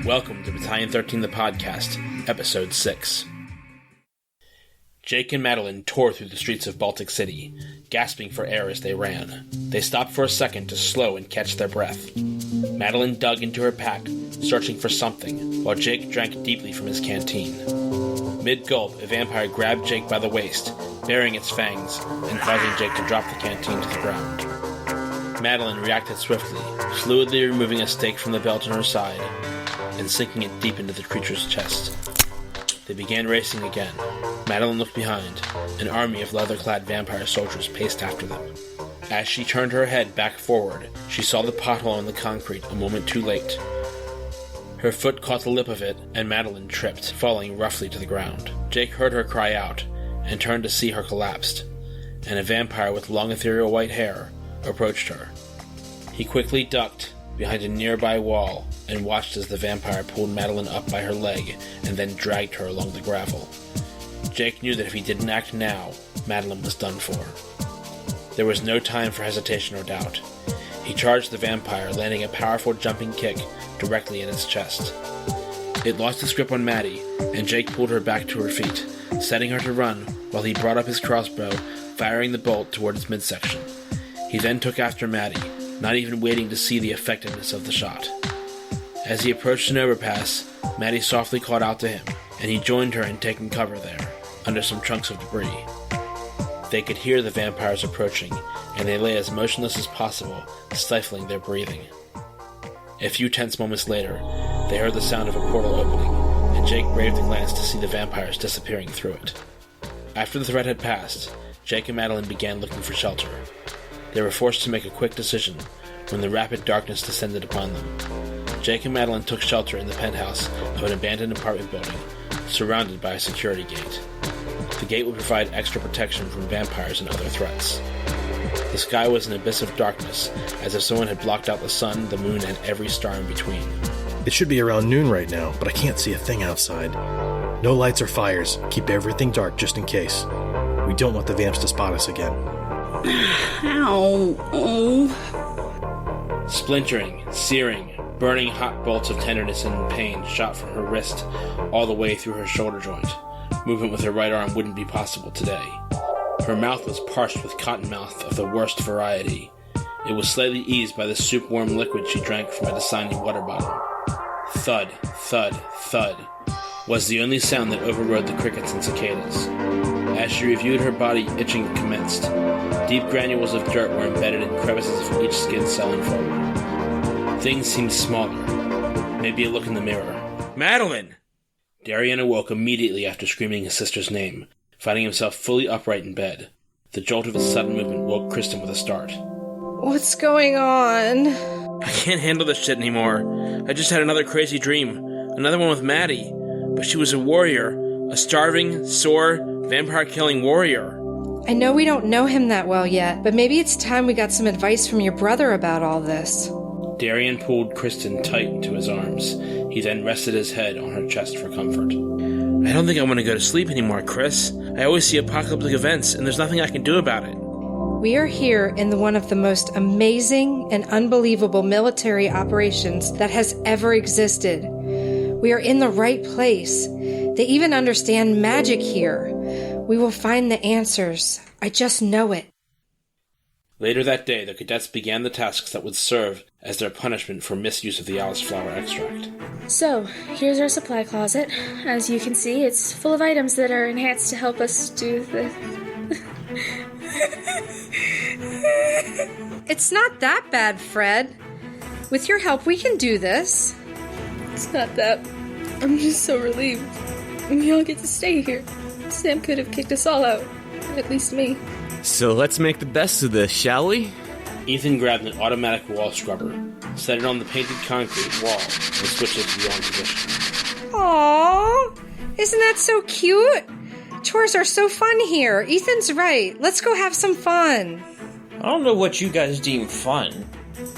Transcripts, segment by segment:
Welcome to Battalion 13 the Podcast, Episode 6. Jake and Madeline tore through the streets of Baltic City, gasping for air as they ran. They stopped for a second to slow and catch their breath. Madeline dug into her pack, searching for something, while Jake drank deeply from his canteen. Mid-gulp, a vampire grabbed Jake by the waist, baring its fangs, and causing Jake to drop the canteen to the ground. Madeline reacted swiftly, fluidly removing a stake from the belt on her side, and sinking it deep into the creature's chest. They began racing again. Madeline looked behind. An army of leather-clad vampire soldiers paced after them. As she turned her head back forward, she saw the pothole in the concrete a moment too late. Her foot caught the lip of it, and Madeline tripped, falling roughly to the ground. Jake heard her cry out, and turned to see her collapsed, and a vampire with long ethereal white hair approached her. He quickly ducked behind a nearby wall and watched as the vampire pulled Madeline up by her leg and then dragged her along the gravel. Jake knew that if he didn't act now, Madeline was done for. There was no time for hesitation or doubt. He charged the vampire, landing a powerful jumping kick directly in its chest. It lost its grip on Maddie, and Jake pulled her back to her feet, setting her to run while he brought up his crossbow, firing the bolt toward its midsection. He then took after Maddie, not even waiting to see the effectiveness of the shot. As he approached an overpass, Maddie softly called out to him, and he joined her in taking cover there, under some chunks of debris. They could hear the vampires approaching, and they lay as motionless as possible, stifling their breathing. A few tense moments later, they heard the sound of a portal opening, and Jake braved a glance to see the vampires disappearing through it. After the threat had passed, Jake and Madeline began looking for shelter. They were forced to make a quick decision when the rapid darkness descended upon them. Jake and Madeline took shelter in the penthouse of an abandoned apartment building, surrounded by a security gate. The gate would provide extra protection from vampires and other threats. The sky was an abyss of darkness, as if someone had blocked out the sun, the moon, and every star in between. It should be around noon right now, but I can't see a thing outside. No lights or fires. Keep everything dark just in case. We don't want the vamps to spot us again. Ow. Oh. Splintering, searing, burning hot bolts of tenderness and pain shot from her wrist all the way through her shoulder joint. Movement with her right arm wouldn't be possible today. Her mouth was parched with cottonmouth of the worst variety. It was slightly eased by the soup-warm liquid she drank from a Dasani water bottle. Thud, thud, thud was the only sound that overrode the crickets and cicadas. As she reviewed her body, itching commenced. Deep granules of dirt were embedded in crevices of each skin cell and forward. Things seemed smaller. Maybe a look in the mirror. Madeline! Darian awoke immediately after screaming his sister's name, finding himself fully upright in bed. The jolt of his sudden movement woke Kristen with a start. What's going on? I can't handle this shit anymore. I just had another crazy dream. Another one with Maddie. But she was a warrior. A starving, sore, vampire-killing warrior. I know we don't know him that well yet, but maybe it's time we got some advice from your brother about all this. Darian pulled Kristen tight into his arms. He then rested his head on her chest for comfort. I don't think I want to go to sleep anymore, Chris. I always see apocalyptic events, and there's nothing I can do about it. We are here in one of the most amazing and unbelievable military operations that has ever existed. We are in the right place. They even understand magic here. We will find the answers. I just know it. Later that day, the cadets began the tasks that would serve as their punishment for misuse of the Alice flower extract. So, here's our supply closet. As you can see, it's full of items that are enhanced to help us do the... It's not that bad, Fred. With your help, we can do this. It's not that. I'm just so relieved. We all get to stay here. Sam could have kicked us all out. At least me. So let's make the best of this, shall we? Ethan grabbed an automatic wall scrubber, set it on the painted concrete wall, and switched it to the on position. Aww! Isn't that so cute? Chores are so fun here. Ethan's right. Let's go have some fun. I don't know what you guys deem fun.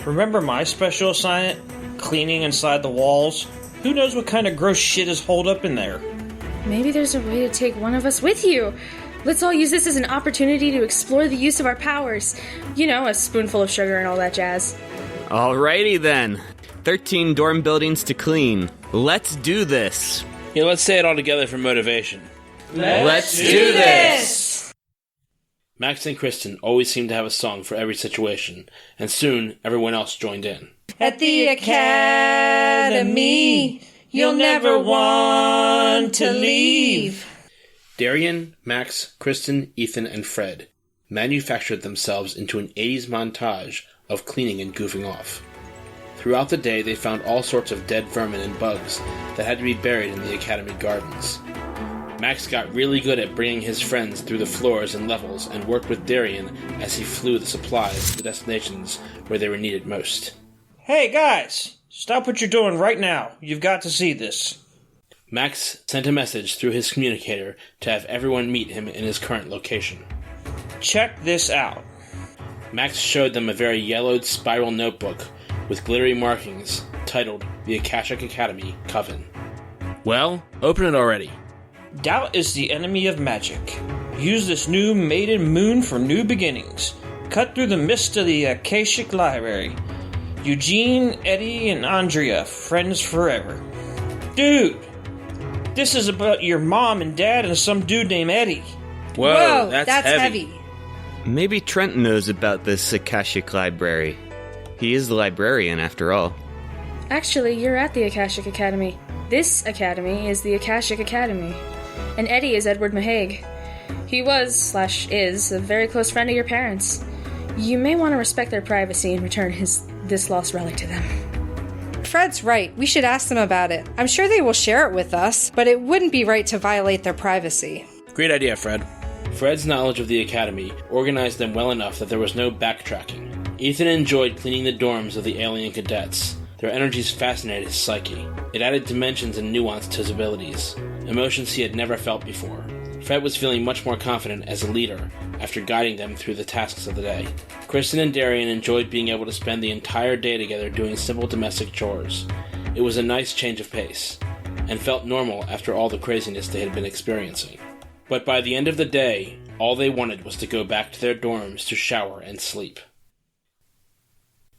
Remember my special assignment? Cleaning inside the walls? Who knows what kind of gross shit is holed up in there? Maybe there's a way to take one of us with you. Let's all use this as an opportunity to explore the use of our powers. You know, a spoonful of sugar and all that jazz. Alrighty then. 13 dorm buildings to clean. Let's do this. Yeah, let's say it all together for motivation. Let's do this! Max and Kristen always seemed to have a song for every situation, and soon everyone else joined in. At the academy, you'll never want to leave. Darian, Max, Kristen, Ethan, and Fred manufactured themselves into an 80s montage of cleaning and goofing off. Throughout the day, they found all sorts of dead vermin and bugs that had to be buried in the academy gardens. Max got really good at bringing his friends through the floors and levels and worked with Darian as he flew the supplies to the destinations where they were needed most. Hey, guys! Stop what you're doing right now. You've got to see this. Max sent a message through his communicator to have everyone meet him in his current location. Check this out. Max showed them a very yellowed spiral notebook with glittery markings titled The Akashic Academy Coven. Well, open it already. Doubt is the enemy of magic. Use this new maiden moon for new beginnings. Cut through the mist of the Akashic Library. Eugene, Eddie, and Andrea, friends forever. Dude! This is about your mom and dad and some dude named Eddie. Whoa, that's heavy. Maybe Trent knows about this Akashic Library. He is the librarian, after all. Actually, you're at the Akashic Academy. This academy is the Akashic Academy. And Eddie is Edward Mahaig. He was/is a very close friend of your parents. You may want to respect their privacy and return this lost relic to them. Fred's right. We should ask them about it. I'm sure they will share it with us, but it wouldn't be right to violate their privacy. Great idea, Fred. Fred's knowledge of the academy organized them well enough that there was no backtracking. Ethan enjoyed cleaning the dorms of the alien cadets. Their energies fascinated his psyche. It added dimensions and nuance to his abilities, emotions he had never felt before. Fred was feeling much more confident as a leader after guiding them through the tasks of the day. Kristen and Darian enjoyed being able to spend the entire day together doing simple domestic chores. It was a nice change of pace, and felt normal after all the craziness they had been experiencing. But by the end of the day, all they wanted was to go back to their dorms to shower and sleep.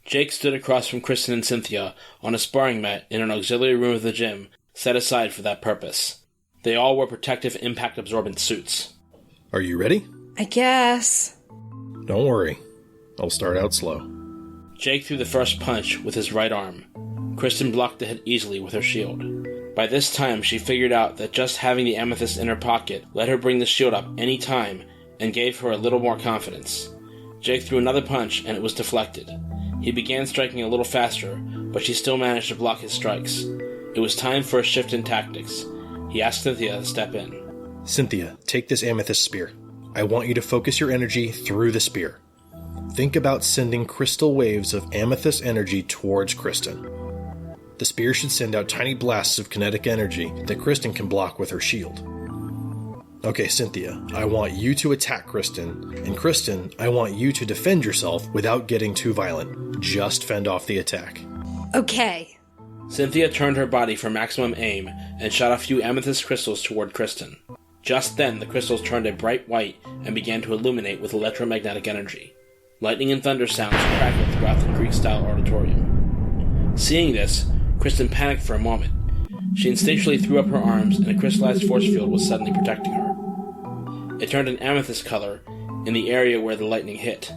Jake stood across from Kristen and Cynthia on a sparring mat in an auxiliary room of the gym set aside for that purpose. They all wore protective impact-absorbent suits. Are you ready? I guess. Don't worry. I'll start out slow. Jake threw the first punch with his right arm. Kristen blocked the hit easily with her shield. By this time, she figured out that just having the amethyst in her pocket let her bring the shield up any time and gave her a little more confidence. Jake threw another punch and it was deflected. He began striking a little faster, but she still managed to block his strikes. It was time for a shift in tactics. He asked Cynthia to step in. Cynthia, take this amethyst spear. I want you to focus your energy through the spear. Think about sending crystal waves of amethyst energy towards Kristen. The spear should send out tiny blasts of kinetic energy that Kristen can block with her shield. Okay, Cynthia, I want you to attack Kristen, and Kristen, I want you to defend yourself without getting too violent. Just fend off the attack. Okay. Cynthia turned her body for maximum aim and shot a few amethyst crystals toward Kristen. Just then, the crystals turned a bright white and began to illuminate with electromagnetic energy. Lightning and thunder sounds crackled throughout the Greek-style auditorium. Seeing this, Kristen panicked for a moment. She instinctually threw up her arms, and a crystallized force field was suddenly protecting her. It turned an amethyst color in the area where the lightning hit.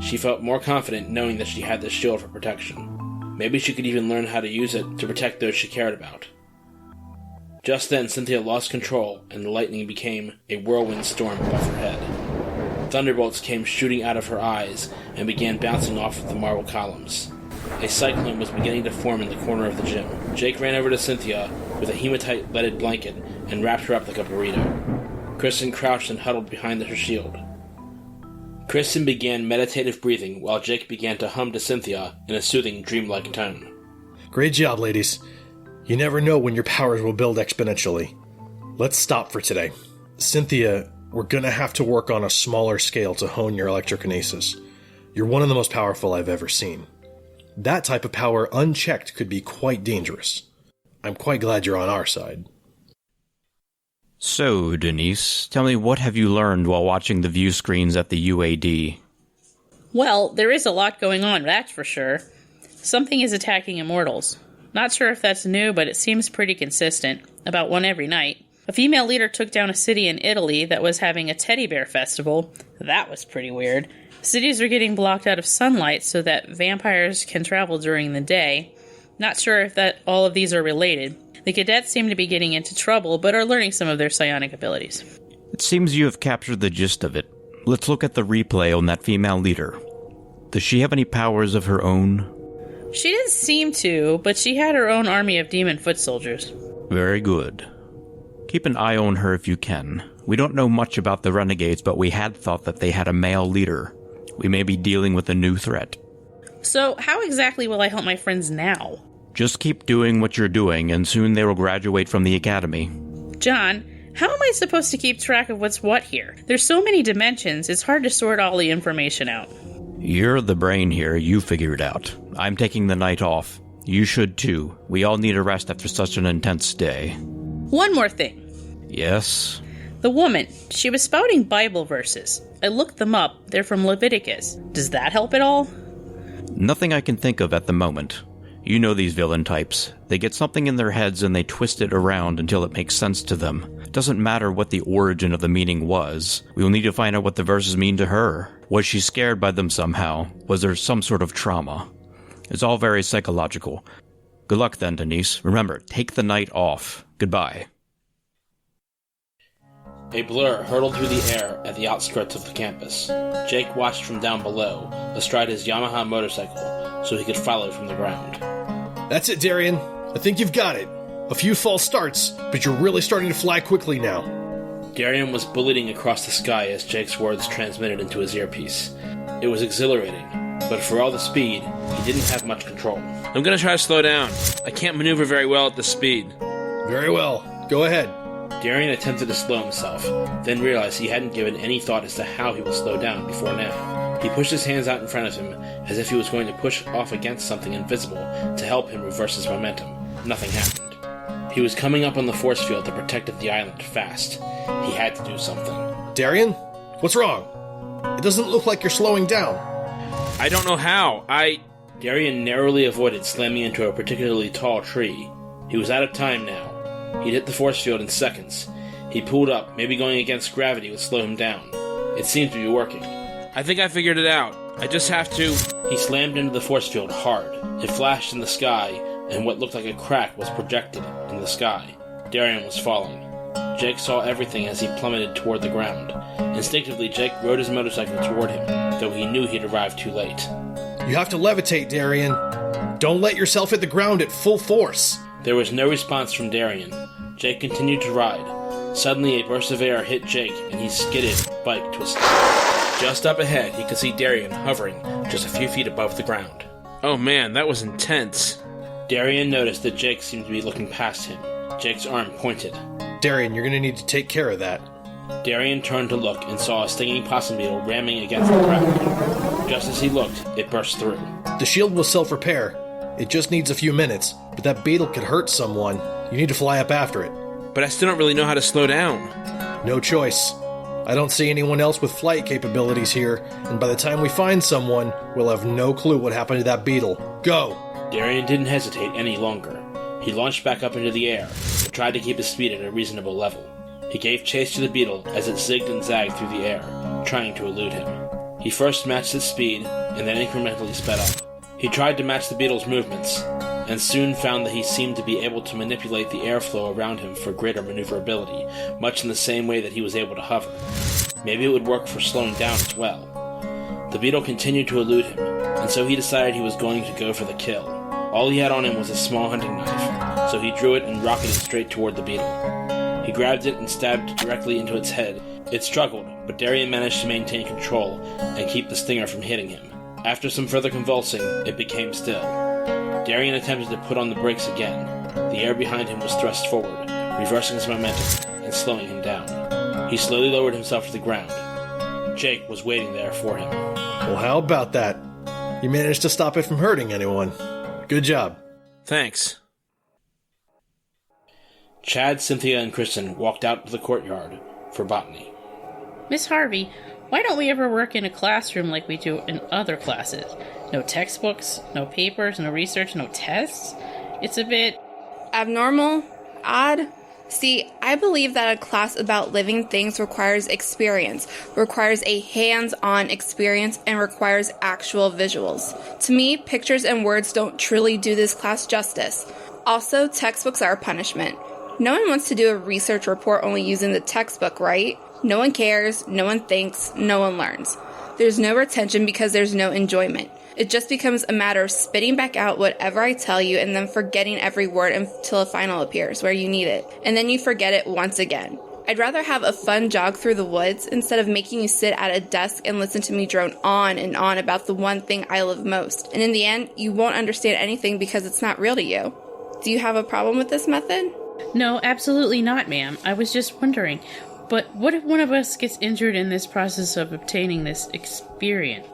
She felt more confident knowing that she had this shield for protection. Maybe she could even learn how to use it to protect those she cared about. Just then, Cynthia lost control, and the lightning became a whirlwind storm above her head. Thunderbolts came shooting out of her eyes and began bouncing off of the marble columns. A cyclone was beginning to form in the corner of the gym. Jake ran over to Cynthia with a hematite leaded blanket and wrapped her up like a burrito. Kristen crouched and huddled behind her shield. Kristen began meditative breathing while Jake began to hum to Cynthia in a soothing, dreamlike tone. Great job, ladies. You never know when your powers will build exponentially. Let's stop for today. Cynthia, we're gonna have to work on a smaller scale to hone your electrokinesis. You're one of the most powerful I've ever seen. That type of power unchecked could be quite dangerous. I'm quite glad you're on our side. So, Denise, tell me, what have you learned while watching the view screens at the UAD? Well, there is a lot going on, that's for sure. Something is attacking immortals. Not sure if that's new, but it seems pretty consistent. About one every night. A female leader took down a city in Italy that was having a teddy bear festival. That was pretty weird. Cities are getting blocked out of sunlight so that vampires can travel during the day. Not sure if that all of these are related. The cadets seem to be getting into trouble, but are learning some of their psionic abilities. It seems you have captured the gist of it. Let's look at the replay on that female leader. Does she have any powers of her own? She didn't seem to, but she had her own army of demon foot soldiers. Very good. Keep an eye on her if you can. We don't know much about the renegades, but we had thought that they had a male leader. We may be dealing with a new threat. So, how exactly will I help my friends now? Just keep doing what you're doing, and soon they will graduate from the academy. John, how am I supposed to keep track of what's what here? There's so many dimensions, it's hard to sort all the information out. You're the brain here, you figure it out. I'm taking the night off. You should too. We all need a rest after such an intense day. One more thing. Yes? The woman, she was spouting Bible verses. I looked them up. They're from Leviticus. Does that help at all? Nothing I can think of at the moment. You know these villain types. They get something in their heads and they twist it around until it makes sense to them. It doesn't matter what the origin of the meaning was. We will need to find out what the verses mean to her. Was she scared by them somehow? Was there some sort of trauma? It's all very psychological. Good luck then, Denise. Remember, take the night off. Goodbye. A blur hurtled through the air at the outskirts of the campus. Jake watched from down below, astride his Yamaha motorcycle, so he could follow from the ground. That's it, Darian. I think you've got it. A few false starts, but you're really starting to fly quickly now. Darian was bulleting across the sky as Jake's words transmitted into his earpiece. It was exhilarating, but for all the speed, he didn't have much control. I'm gonna try to slow down. I can't maneuver very well at this speed. Very well. Go ahead. Darian attempted to slow himself, then realized he hadn't given any thought as to how he would slow down before now. He pushed his hands out in front of him, as if he was going to push off against something invisible to help him reverse his momentum. Nothing happened. He was coming up on the force field that protected the island fast. He had to do something. Darian? What's wrong? It doesn't look like you're slowing down. I don't know how. Darian narrowly avoided slamming into a particularly tall tree. He was out of time now. He'd hit the force field in seconds. He pulled up, maybe going against gravity would slow him down. It seemed to be working. I think I figured it out. I just have to... He slammed into the force field hard. It flashed in the sky, and what looked like a crack was projected in the sky. Darian was falling. Jake saw everything as he plummeted toward the ground. Instinctively, Jake rode his motorcycle toward him, though he knew he'd arrived too late. You have to levitate, Darian. Don't let yourself hit the ground at full force. There was no response from Darian. Jake continued to ride. Suddenly, a burst of air hit Jake, and he skidded, bike to a stop. Just up ahead, he could see Darian hovering just a few feet above the ground. Oh man, that was intense. Darian noticed that Jake seemed to be looking past him. Jake's arm pointed. Darian, you're going to need to take care of that. Darian turned to look and saw a stinging possum beetle ramming against the crack. Just as he looked, it burst through. The shield will self-repair. It just needs a few minutes, but that beetle could hurt someone. You need to fly up after it. But I still don't really know how to slow down. No choice. I don't see anyone else with flight capabilities here, and by the time we find someone, we'll have no clue what happened to that beetle. Go! Darian didn't hesitate any longer. He launched back up into the air, but tried to keep his speed at a reasonable level. He gave chase to the beetle as it zigged and zagged through the air, trying to elude him. He first matched its speed, and then incrementally sped up. He tried to match the beetle's movements, and soon found that he seemed to be able to manipulate the airflow around him for greater maneuverability, much in the same way that he was able to hover. Maybe it would work for slowing down as well. The beetle continued to elude him, and so he decided he was going to go for the kill. All he had on him was a small hunting knife, so he drew it and rocketed straight toward the beetle. He grabbed it and stabbed directly into its head. It struggled, but Darian managed to maintain control and keep the stinger from hitting him. After some further convulsing, it became still. Darian attempted to put on the brakes again. The air behind him was thrust forward, reversing his momentum and slowing him down. He slowly lowered himself to the ground. Jake was waiting there for him. Well, how about that? You managed to stop it from hurting anyone. Good job. Thanks. Chad, Cynthia, and Kristen walked out to the courtyard for botany. Miss Harvey, why don't we ever work in a classroom like we do in other classes? No textbooks, no papers, no research, no tests? It's a bit... abnormal? Odd? See, I believe that a class about living things requires experience, requires a hands-on experience, and requires actual visuals. To me, pictures and words don't truly do this class justice. Also, textbooks are a punishment. No one wants to do a research report only using the textbook, right? No one cares, no one thinks, no one learns. There's no retention because there's no enjoyment. It just becomes a matter of spitting back out whatever I tell you and then forgetting every word until a final appears where you need it. And then you forget it once again. I'd rather have a fun jog through the woods instead of making you sit at a desk and listen to me drone on and on about the one thing I love most. And in the end, you won't understand anything because it's not real to you. Do you have a problem with this method? No, absolutely not, ma'am. I was just wondering. But what if one of us gets injured in this process of obtaining this experience?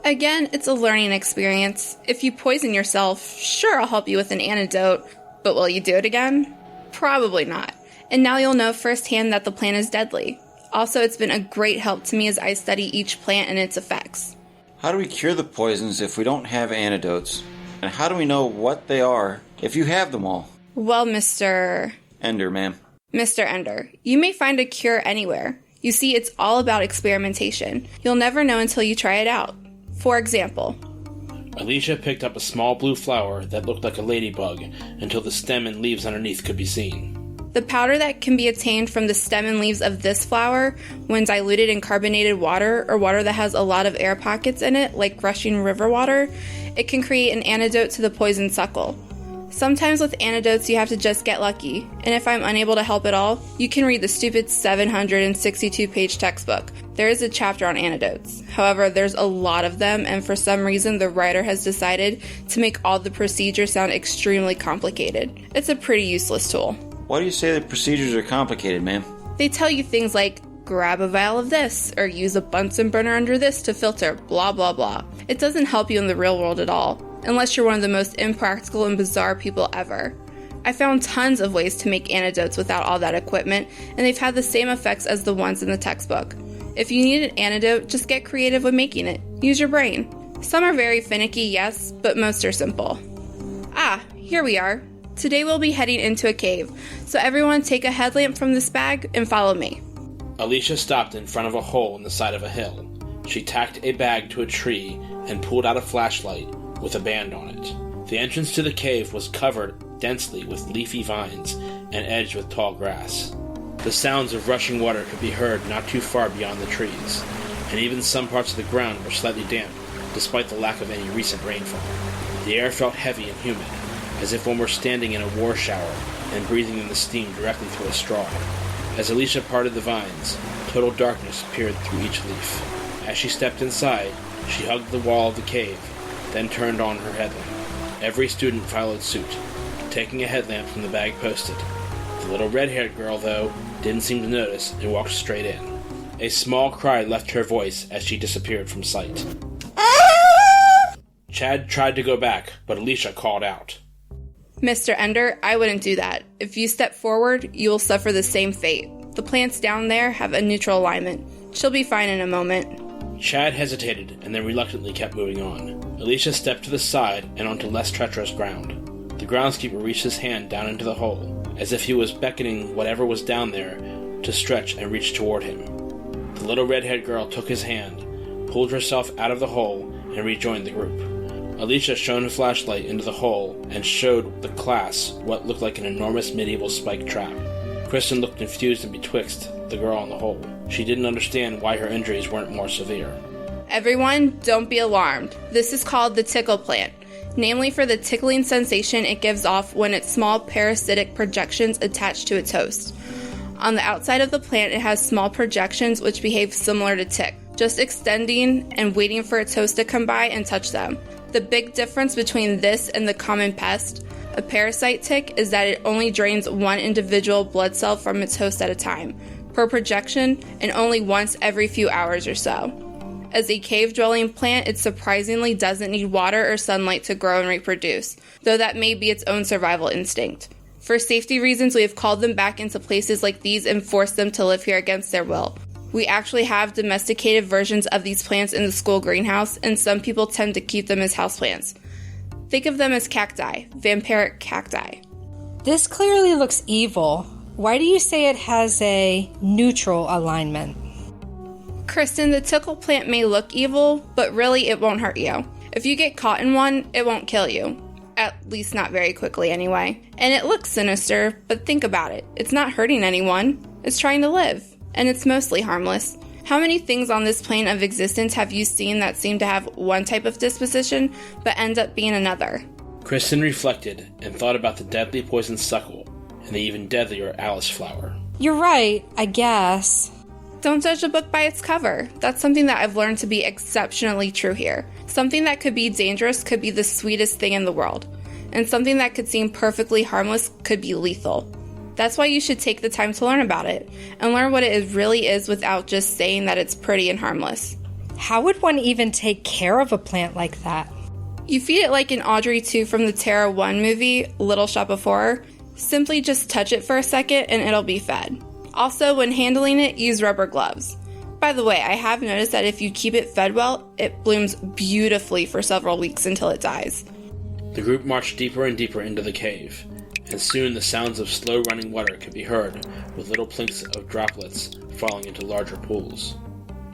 Again, it's a learning experience. If you poison yourself, sure, I'll help you with an antidote, but will you do it again? Probably not. And now you'll know firsthand that the plant is deadly. Also, it's been a great help to me as I study each plant and its effects. How do we cure the poisons if we don't have antidotes? And how do we know what they are if you have them all? Well, Mr. Ender, ma'am. Mr. Ender, you may find a cure anywhere. You see, it's all about experimentation. You'll never know until you try it out. For example, Alicia picked up a small blue flower that looked like a ladybug until the stem and leaves underneath could be seen. The powder that can be obtained from the stem and leaves of this flower, when diluted in carbonated water or water that has a lot of air pockets in it, like rushing river water, it can create an antidote to the poison suckle. Sometimes with antidotes you have to just get lucky, and if I'm unable to help at all, you can read the stupid 762-page textbook. There is a chapter on antidotes. However, there's a lot of them, and for some reason the writer has decided to make all the procedures sound extremely complicated. It's a pretty useless tool. Why do you say the procedures are complicated, ma'am? They tell you things like, grab a vial of this, or use a Bunsen burner under this to filter, blah blah blah. It doesn't help you in the real world at all, unless you're one of the most impractical and bizarre people ever. I found tons of ways to make antidotes without all that equipment, and they've had the same effects as the ones in the textbook. If you need an antidote, just get creative with making it. Use your brain. Some are very finicky, yes, but most are simple. Ah, here we are. Today we'll be heading into a cave, so everyone take a headlamp from this bag and follow me. Alicia stopped in front of a hole in the side of a hill. She tacked a bag to a tree and pulled out a flashlight with a band on it. The entrance to the cave was covered densely with leafy vines and edged with tall grass. The sounds of rushing water could be heard not too far beyond the trees, and even some parts of the ground were slightly damp, despite the lack of any recent rainfall. The air felt heavy and humid, as if one were standing in a war shower and breathing in the steam directly through a straw. As Alicia parted the vines, total darkness appeared through each leaf. As she stepped inside, she hugged the wall of the cave, then turned on her headlamp. Every student followed suit, taking a headlamp from the bag posted. The little red-haired girl, though, didn't seem to notice and walked straight in. A small cry left her voice as she disappeared from sight. Chad tried to go back, but Alicia called out. Mr. Ender, I wouldn't do that. If you step forward, you will suffer the same fate. The plants down there have a neutral alignment. She'll be fine in a moment. Chad hesitated and then reluctantly kept moving on. Alicia stepped to the side and onto less treacherous ground. The groundskeeper reached his hand down into the hole, as if he was beckoning whatever was down there to stretch and reach toward him. The little red-haired girl took his hand, pulled herself out of the hole, and rejoined the group. Alicia shone a flashlight into the hole and showed the class what looked like an enormous medieval spike trap. Kristen looked confused and betwixt the girl in the hole. She didn't understand why her injuries weren't more severe. Everyone, don't be alarmed. This is called the tickle plant, namely for the tickling sensation it gives off when its small parasitic projections attach to its host. On the outside of the plant, it has small projections which behave similar to tick, just extending and waiting for its host to come by and touch them. The big difference between this and the common pest, a parasite tick, is that it only drains one individual blood cell from its host at a time, per projection, and only once every few hours or so. As a cave-dwelling plant, it surprisingly doesn't need water or sunlight to grow and reproduce, though that may be its own survival instinct. For safety reasons, we have called them back into places like these and forced them to live here against their will. We actually have domesticated versions of these plants in the school greenhouse, and some people tend to keep them as houseplants. Think of them as cacti, vampiric cacti. This clearly looks evil. Why do you say it has a neutral alignment? Kristen, the tickle plant may look evil, but really it won't hurt you. If you get caught in one, it won't kill you. At least not very quickly anyway. And it looks sinister, but think about it. It's not hurting anyone. It's trying to live. And it's mostly harmless. How many things on this plane of existence have you seen that seem to have one type of disposition, but end up being another? Kristen reflected and thought about the deadly poison suckle and the even deadlier Alice flower. You're right, I guess. Don't judge a book by its cover. That's something that I've learned to be exceptionally true here. Something that could be dangerous could be the sweetest thing in the world. And something that could seem perfectly harmless could be lethal. That's why you should take the time to learn about it, and learn what it really is without just saying that it's pretty and harmless. How would one even take care of a plant like that? You feed it like in Audrey 2 from the Terra 1 movie, Little Shop of Horror. Simply just touch it for a second and it'll be fed. Also, when handling it, use rubber gloves. By the way, I have noticed that if you keep it fed well, it blooms beautifully for several weeks until it dies. The group marched deeper and deeper into the cave, and soon the sounds of slow running water could be heard, with little plinks of droplets falling into larger pools.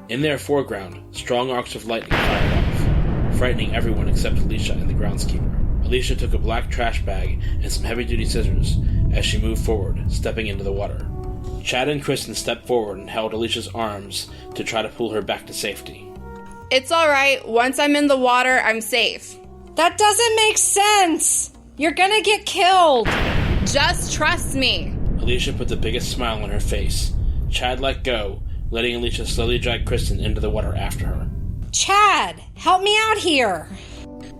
In their foreground, strong arcs of lightning fired off, frightening everyone except Alicia and the groundskeeper. Alicia took a black trash bag and some heavy-duty scissors as she moved forward, stepping into the water. Chad and Kristen stepped forward and held Alicia's arms to try to pull her back to safety. It's alright. Once I'm in the water, I'm safe. That doesn't make sense! You're gonna get killed! Just trust me! Alicia put the biggest smile on her face. Chad let go, letting Alicia slowly drag Kristen into the water after her. Chad, help me out here!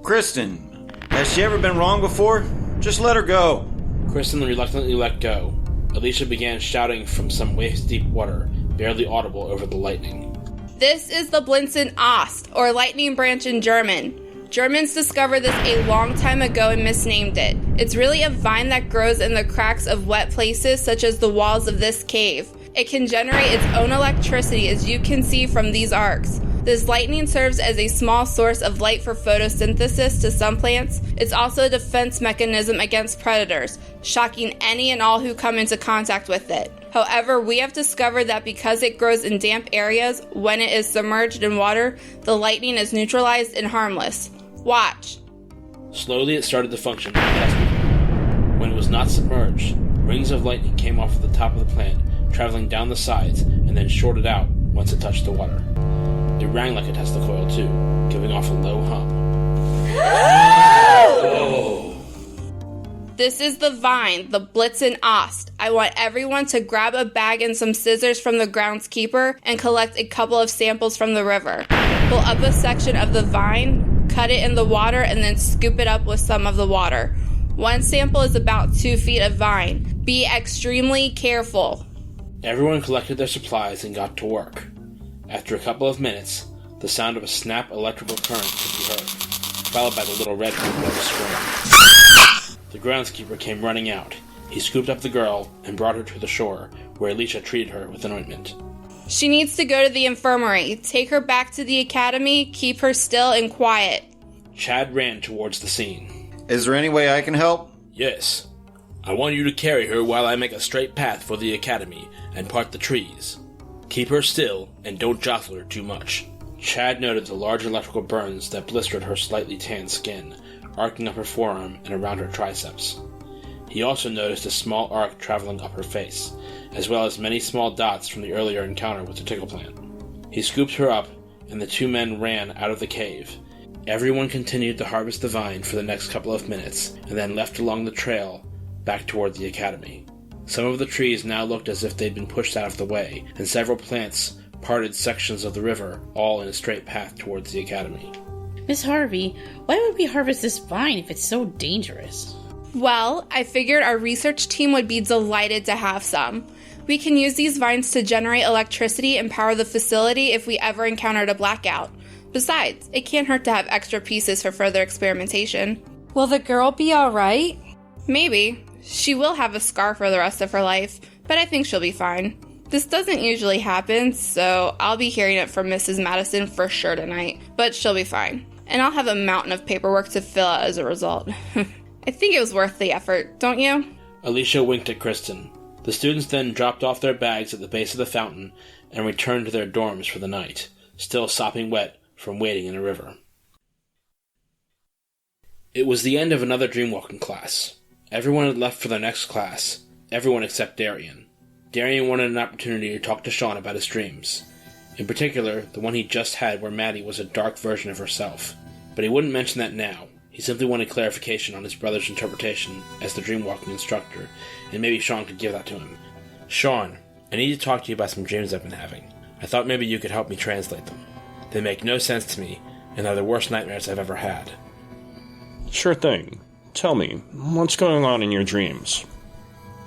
Kristen, has she ever been wrong before? Just let her go. Kristen reluctantly let go. Alicia began shouting from some waist-deep water, barely audible over the lightning. This is the Blinzen Ost, or lightning branch in German. Germans discovered this a long time ago and misnamed it. It's really a vine that grows in the cracks of wet places, such as the walls of this cave. It can generate its own electricity, as you can see from these arcs. This lightning serves as a small source of light for photosynthesis to some plants. It's also a defense mechanism against predators, shocking any and all who come into contact with it. However, we have discovered that because it grows in damp areas, when it is submerged in water, the lightning is neutralized and harmless. Watch. Slowly it started to function like a test tube. When it was not submerged, rings of lightning came off of the top of the plant, traveling down the sides, and then shorted out once it touched the water. It rang like a Tesla coil too, giving off a low hum. Oh. This is the vine, the Blinzen Ost. I want everyone to grab a bag and some scissors from the groundskeeper and collect a couple of samples from the river. Pull up a section of the vine, cut it in the water, and then scoop it up with some of the water. One sample is about 2 feet of vine. Be extremely careful. Everyone collected their supplies and got to work. After a couple of minutes, the sound of a snap electrical current could be heard, followed by the little red one of a scream. The groundskeeper came running out. He scooped up the girl and brought her to the shore, where Alicia treated her with an ointment. She needs to go to the infirmary. Take her back to the academy, keep her still and quiet. Chad ran towards the scene. Is there any way I can help? Yes. I want you to carry her while I make a straight path for the academy and part the trees. Keep her still, and don't jostle her too much. Chad noted the large electrical burns that blistered her slightly tanned skin, arcing up her forearm and around her triceps. He also noticed a small arc traveling up her face, as well as many small dots from the earlier encounter with the tickle plant. He scooped her up, and the two men ran out of the cave. Everyone continued to harvest the vine for the next couple of minutes, and then left along the trail back toward the academy. Some of the trees now looked as if they'd been pushed out of the way, and several plants parted sections of the river, all in a straight path towards the academy. Miss Harvey, why would we harvest this vine if it's so dangerous? Well, I figured our research team would be delighted to have some. We can use these vines to generate electricity and power the facility if we ever encountered a blackout. Besides, it can't hurt to have extra pieces for further experimentation. Will the girl be alright? Maybe. She will have a scar for the rest of her life, but I think she'll be fine. This doesn't usually happen, so I'll be hearing it from Mrs. Madison for sure tonight, but she'll be fine. And I'll have a mountain of paperwork to fill out as a result. I think it was worth the effort, don't you? Alicia winked at Kristen. The students then dropped off their bags at the base of the fountain and returned to their dorms for the night, still sopping wet from wading in a river. It was the end of another dreamwalking class. Everyone had left for their next class, everyone except Darian. Darian wanted an opportunity to talk to Sean about his dreams. In particular, the one he just had where Maddie was a dark version of herself. But he wouldn't mention that now. He simply wanted clarification on his brother's interpretation as the dreamwalking instructor, and maybe Sean could give that to him. Sean, I need to talk to you about some dreams I've been having. I thought maybe you could help me translate them. They make no sense to me, and they're the worst nightmares I've ever had. Sure thing. Tell me, what's going on in your dreams?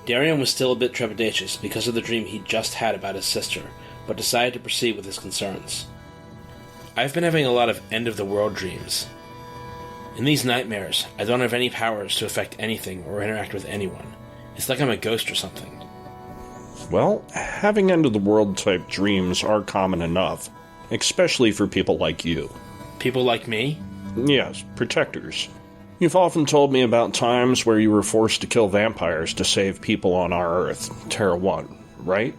Darian was still a bit trepidatious because of the dream he'd just had about his sister, but decided to proceed with his concerns. I've been having a lot of end-of-the-world dreams. In these nightmares, I don't have any powers to affect anything or interact with anyone. It's like I'm a ghost or something. Well, having end-of-the-world type dreams are common enough, especially for people like you. People like me? Yes, protectors. You've often told me about times where you were forced to kill vampires to save people on our Earth, Terra 1, right?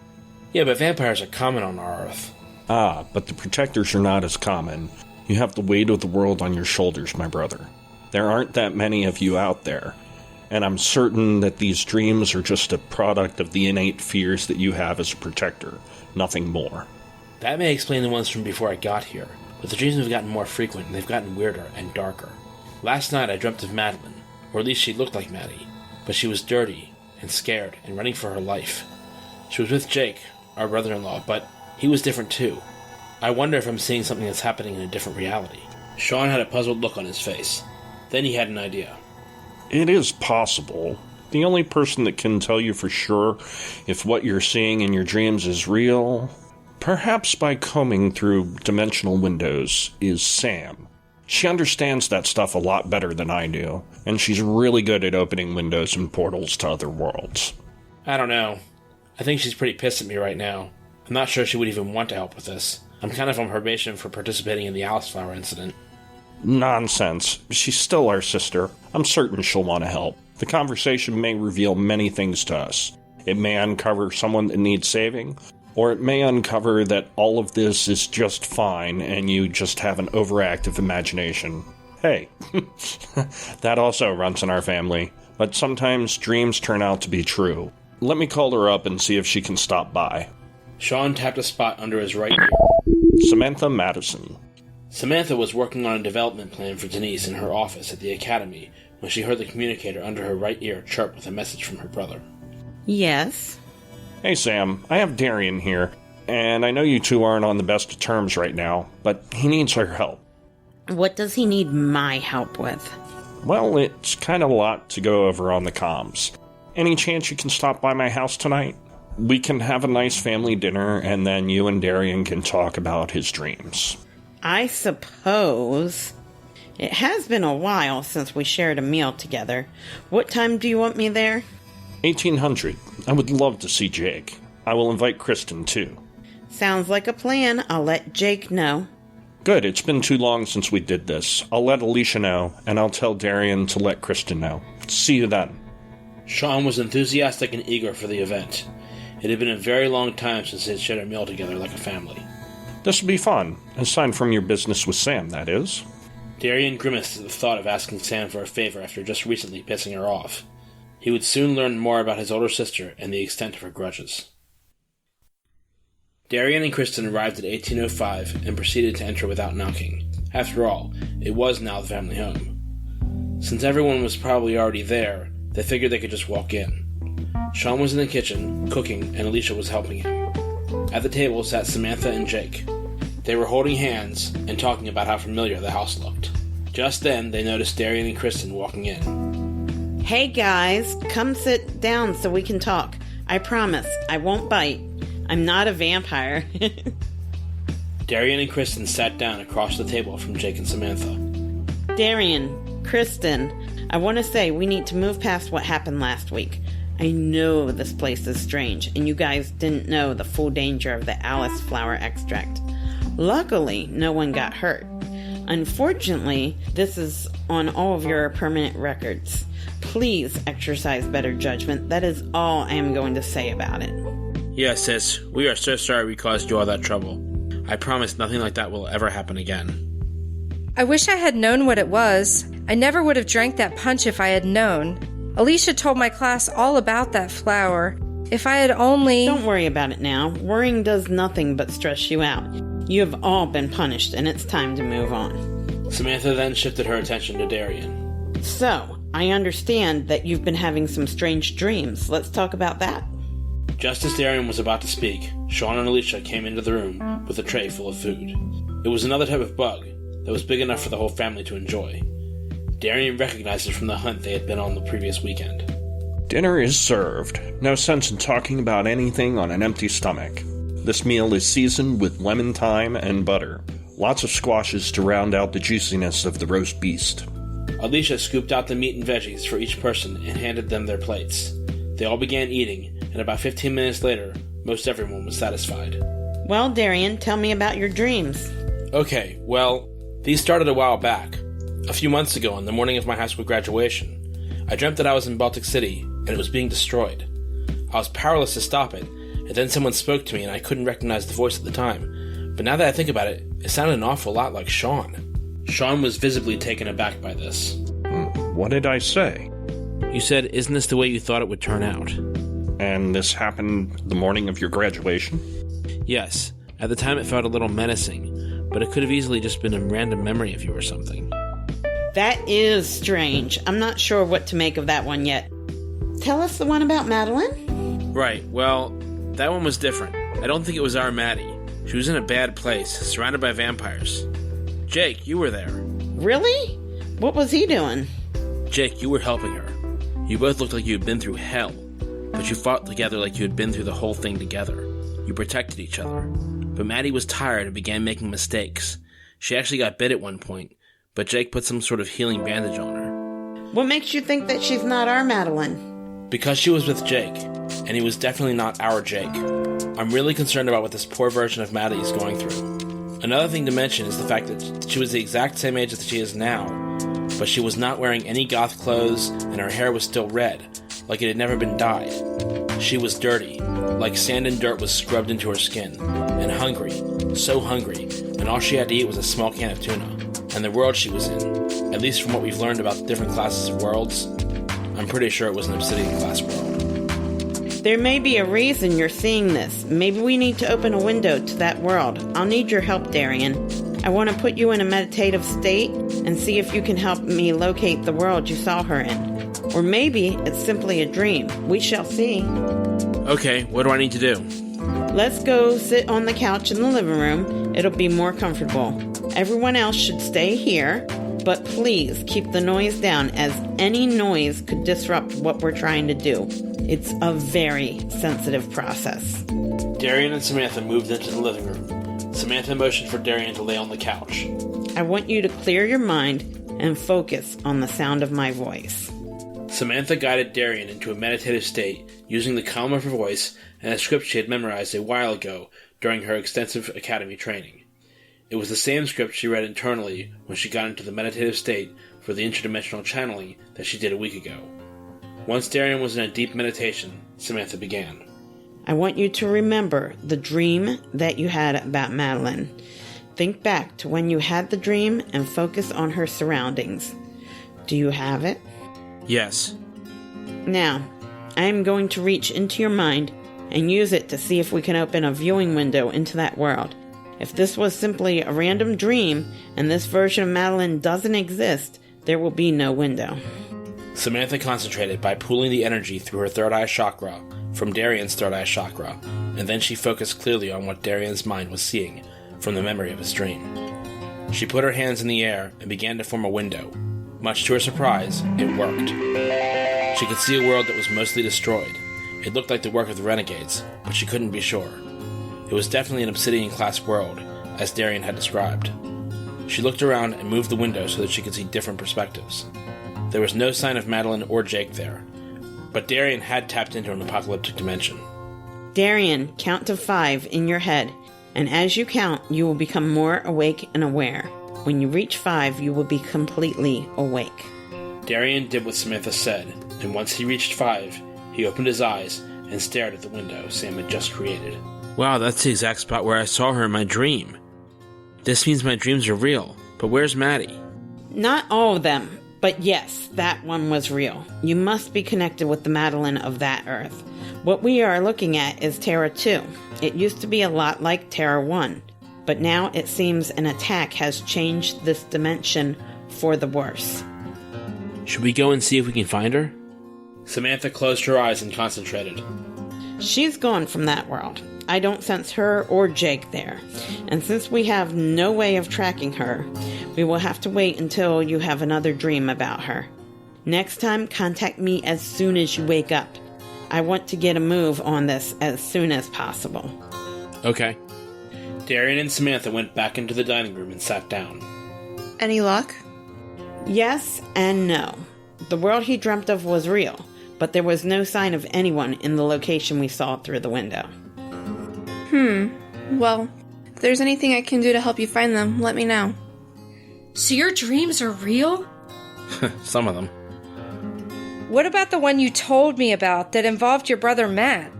Yeah, but vampires are common on our Earth. Ah, but the protectors are not as common. You have the weight of the world on your shoulders, my brother. There aren't that many of you out there, and I'm certain that these dreams are just a product of the innate fears that you have as a protector, nothing more. That may explain the ones from before I got here, but the dreams have gotten more frequent and they've gotten weirder and darker. Last night I dreamt of Madeline, or at least she looked like Maddie, but she was dirty and scared and running for her life. She was with Jake, our brother-in-law, but he was different too. I wonder if I'm seeing something that's happening in a different reality. Sean had a puzzled look on his face. Then he had an idea. It is possible. The only person that can tell you for sure if what you're seeing in your dreams is real, perhaps by combing through dimensional windows, is Sam. She understands that stuff a lot better than I do, and she's really good at opening windows and portals to other worlds. I don't know. I think she's pretty pissed at me right now. I'm not sure she would even want to help with this. I'm kind of on probation for participating in the Alice Flower incident. Nonsense. She's still our sister. I'm certain she'll want to help. The conversation may reveal many things to us. It may uncover someone that needs saving, or it may uncover that all of this is just fine and you just have an overactive imagination. Hey, that also runs in our family, but sometimes dreams turn out to be true. Let me call her up and see if she can stop by. Sean tapped a spot under his right ear. Samantha Madison. Samantha was working on a development plan for Denise in her office at the academy when she heard the communicator under her right ear chirp with a message from her brother. Yes? Hey Sam, I have Darian here, and I know you two aren't on the best of terms right now, but he needs our help. What does he need my help with? Well, it's kind of a lot to go over on the comms. Any chance you can stop by my house tonight? We can have a nice family dinner, and then you and Darian can talk about his dreams. I suppose. It has been a while since we shared a meal together. What time do you want me there? 1800. I would love to see Jake. I will invite Kristen, too. Sounds like a plan. I'll let Jake know. Good, it's been too long since we did this. I'll let Alicia know, and I'll tell Darian to let Kristen know. See you then. Sean was enthusiastic and eager for the event. It had been a very long time since they had shared a meal together like a family. This will be fun. Aside from your business with Sam, that is. Darian grimaced at the thought of asking Sam for a favor after just recently pissing her off. He would soon learn more about his older sister and the extent of her grudges. Darian and Kristen arrived at 1805 and proceeded to enter without knocking. After all, it was now the family home. Since everyone was probably already there, they figured they could just walk in. Sean was in the kitchen, cooking, and Alicia was helping him. At the table sat Samantha and Jake. They were holding hands and talking about how familiar the house looked. Just then, they noticed Darian and Kristen walking in. Hey guys, come sit down so we can talk. I promise, I won't bite. I'm not a vampire. Darian and Kristen sat down across the table from Jake and Samantha. Darian, Kristen, I want to say we need to move past what happened last week. I know this place is strange, and you guys didn't know the full danger of the Alice flower extract. Luckily, no one got hurt. Unfortunately, this is on all of your permanent records. Please exercise better judgment. That is all I am going to say about it. Yes, sis, we are so sorry we caused you all that trouble. I promise nothing like that will ever happen again. I wish I had known what it was. I never would have drank that punch if I had known. Alicia told my class all about that flower. If I had only... Don't worry about it now. Worrying does nothing but stress you out. You have all been punished, and it's time to move on. Samantha then shifted her attention to Darian. So, I understand that you've been having some strange dreams. Let's talk about that. Just as Darian was about to speak, Sean and Alicia came into the room with a tray full of food. It was another type of bug that was big enough for the whole family to enjoy. Darian recognized it from the hunt they had been on the previous weekend. Dinner is served. No sense in talking about anything on an empty stomach. This meal is seasoned with lemon thyme and butter. Lots of squashes to round out the juiciness of the roast beast. Alicia scooped out the meat and veggies for each person and handed them their plates. They all began eating, and about 15 minutes later, most everyone was satisfied. Well, Darian, tell me about your dreams. Okay, well, these started a while back. A few months ago, on the morning of my high school graduation, I dreamt that I was in Baltic City, and it was being destroyed. I was powerless to stop it, and then someone spoke to me and I couldn't recognize the voice at the time. But now that I think about it, it sounded an awful lot like Sean. Sean was visibly taken aback by this. What did I say? You said, "Isn't this the way you thought it would turn out?" And this happened the morning of your graduation? Yes. At the time it felt a little menacing, but it could have easily just been a random memory of you or something. That is strange. I'm not sure what to make of that one yet. Tell us the one about Madeline? Right, well, that one was different. I don't think it was our Maddie. She was in a bad place, surrounded by vampires. Jake, you were there. Really? What was he doing? Jake, you were helping her. You both looked like you had been through hell, but you fought together like you had been through the whole thing together. You protected each other. But Maddie was tired and began making mistakes. She actually got bit at one point, but Jake put some sort of healing bandage on her. What makes you think that she's not our Madeline? Because she was with Jake, and he was definitely not our Jake. I'm really concerned about what this poor version of Maddie is going through. Another thing to mention is the fact that she was the exact same age as she is now, but she was not wearing any goth clothes, and her hair was still red, like it had never been dyed. She was dirty, like sand and dirt was scrubbed into her skin, and hungry, so hungry, and all she had to eat was a small can of tuna. And the world she was in, at least from what we've learned about the different classes of worlds, I'm pretty sure it was an obsidian class world. There may be a reason you're seeing this. Maybe we need to open a window to that world. I'll need your help, Darian. I want to put you in a meditative state and see if you can help me locate the world you saw her in. Or maybe it's simply a dream. We shall see. Okay, what do I need to do? Let's go sit on the couch in the living room. It'll be more comfortable. Everyone else should stay here, but please keep the noise down, as any noise could disrupt what we're trying to do. It's a very sensitive process. Darian and Samantha moved into the living room. Samantha motioned for Darian to lay on the couch. I want you to clear your mind and focus on the sound of my voice. Samantha guided Darian into a meditative state using the calm of her voice and a script she had memorized a while ago during her extensive academy training. It was the same script she read internally when she got into the meditative state for the interdimensional channeling that she did a week ago. Once Darian was in a deep meditation, Samantha began. I want you to remember the dream that you had about Madeline. Think back to when you had the dream and focus on her surroundings. Do you have it? Yes. Now, I am going to reach into your mind and use it to see if we can open a viewing window into that world. If this was simply a random dream and this version of Madeline doesn't exist, there will be no window. Samantha concentrated by pulling the energy through her third eye chakra from Darian's third eye chakra, and then she focused clearly on what Darian's mind was seeing from the memory of his dream. She put her hands in the air and began to form a window. Much to her surprise, it worked. She could see a world that was mostly destroyed. It looked like the work of the renegades, but she couldn't be sure. It was definitely an obsidian-class world, as Darian had described. She looked around and moved the window so that she could see different perspectives. There was no sign of Madeline or Jake there. But Darian had tapped into an apocalyptic dimension. Darian, count to 5 in your head, and as you count, you will become more awake and aware. When you reach 5, you will be completely awake. Darian did what Samantha said, and once he reached 5, he opened his eyes and stared at the window Sam had just created. Wow, that's the exact spot where I saw her in my dream. This means my dreams are real, but where's Maddie? Not all of them, but yes, that one was real. You must be connected with the Madeline of that Earth. What we are looking at is Terra 2. It used to be a lot like Terra 1, but now it seems an attack has changed this dimension for the worse. Should we go and see if we can find her? Samantha closed her eyes and concentrated. She's gone from that world. I don't sense her or Jake there. And since we have no way of tracking her, we will have to wait until you have another dream about her. Next time, contact me as soon as you wake up. I want to get a move on this as soon as possible. Okay. Darian and Samantha went back into the dining room and sat down. Any luck? Yes and no. The world he dreamt of was real, but there was no sign of anyone in the location we saw through the window. Well, if there's anything I can do to help you find them, let me know. So your dreams are real? Some of them. What about the one you told me about that involved your brother Matt?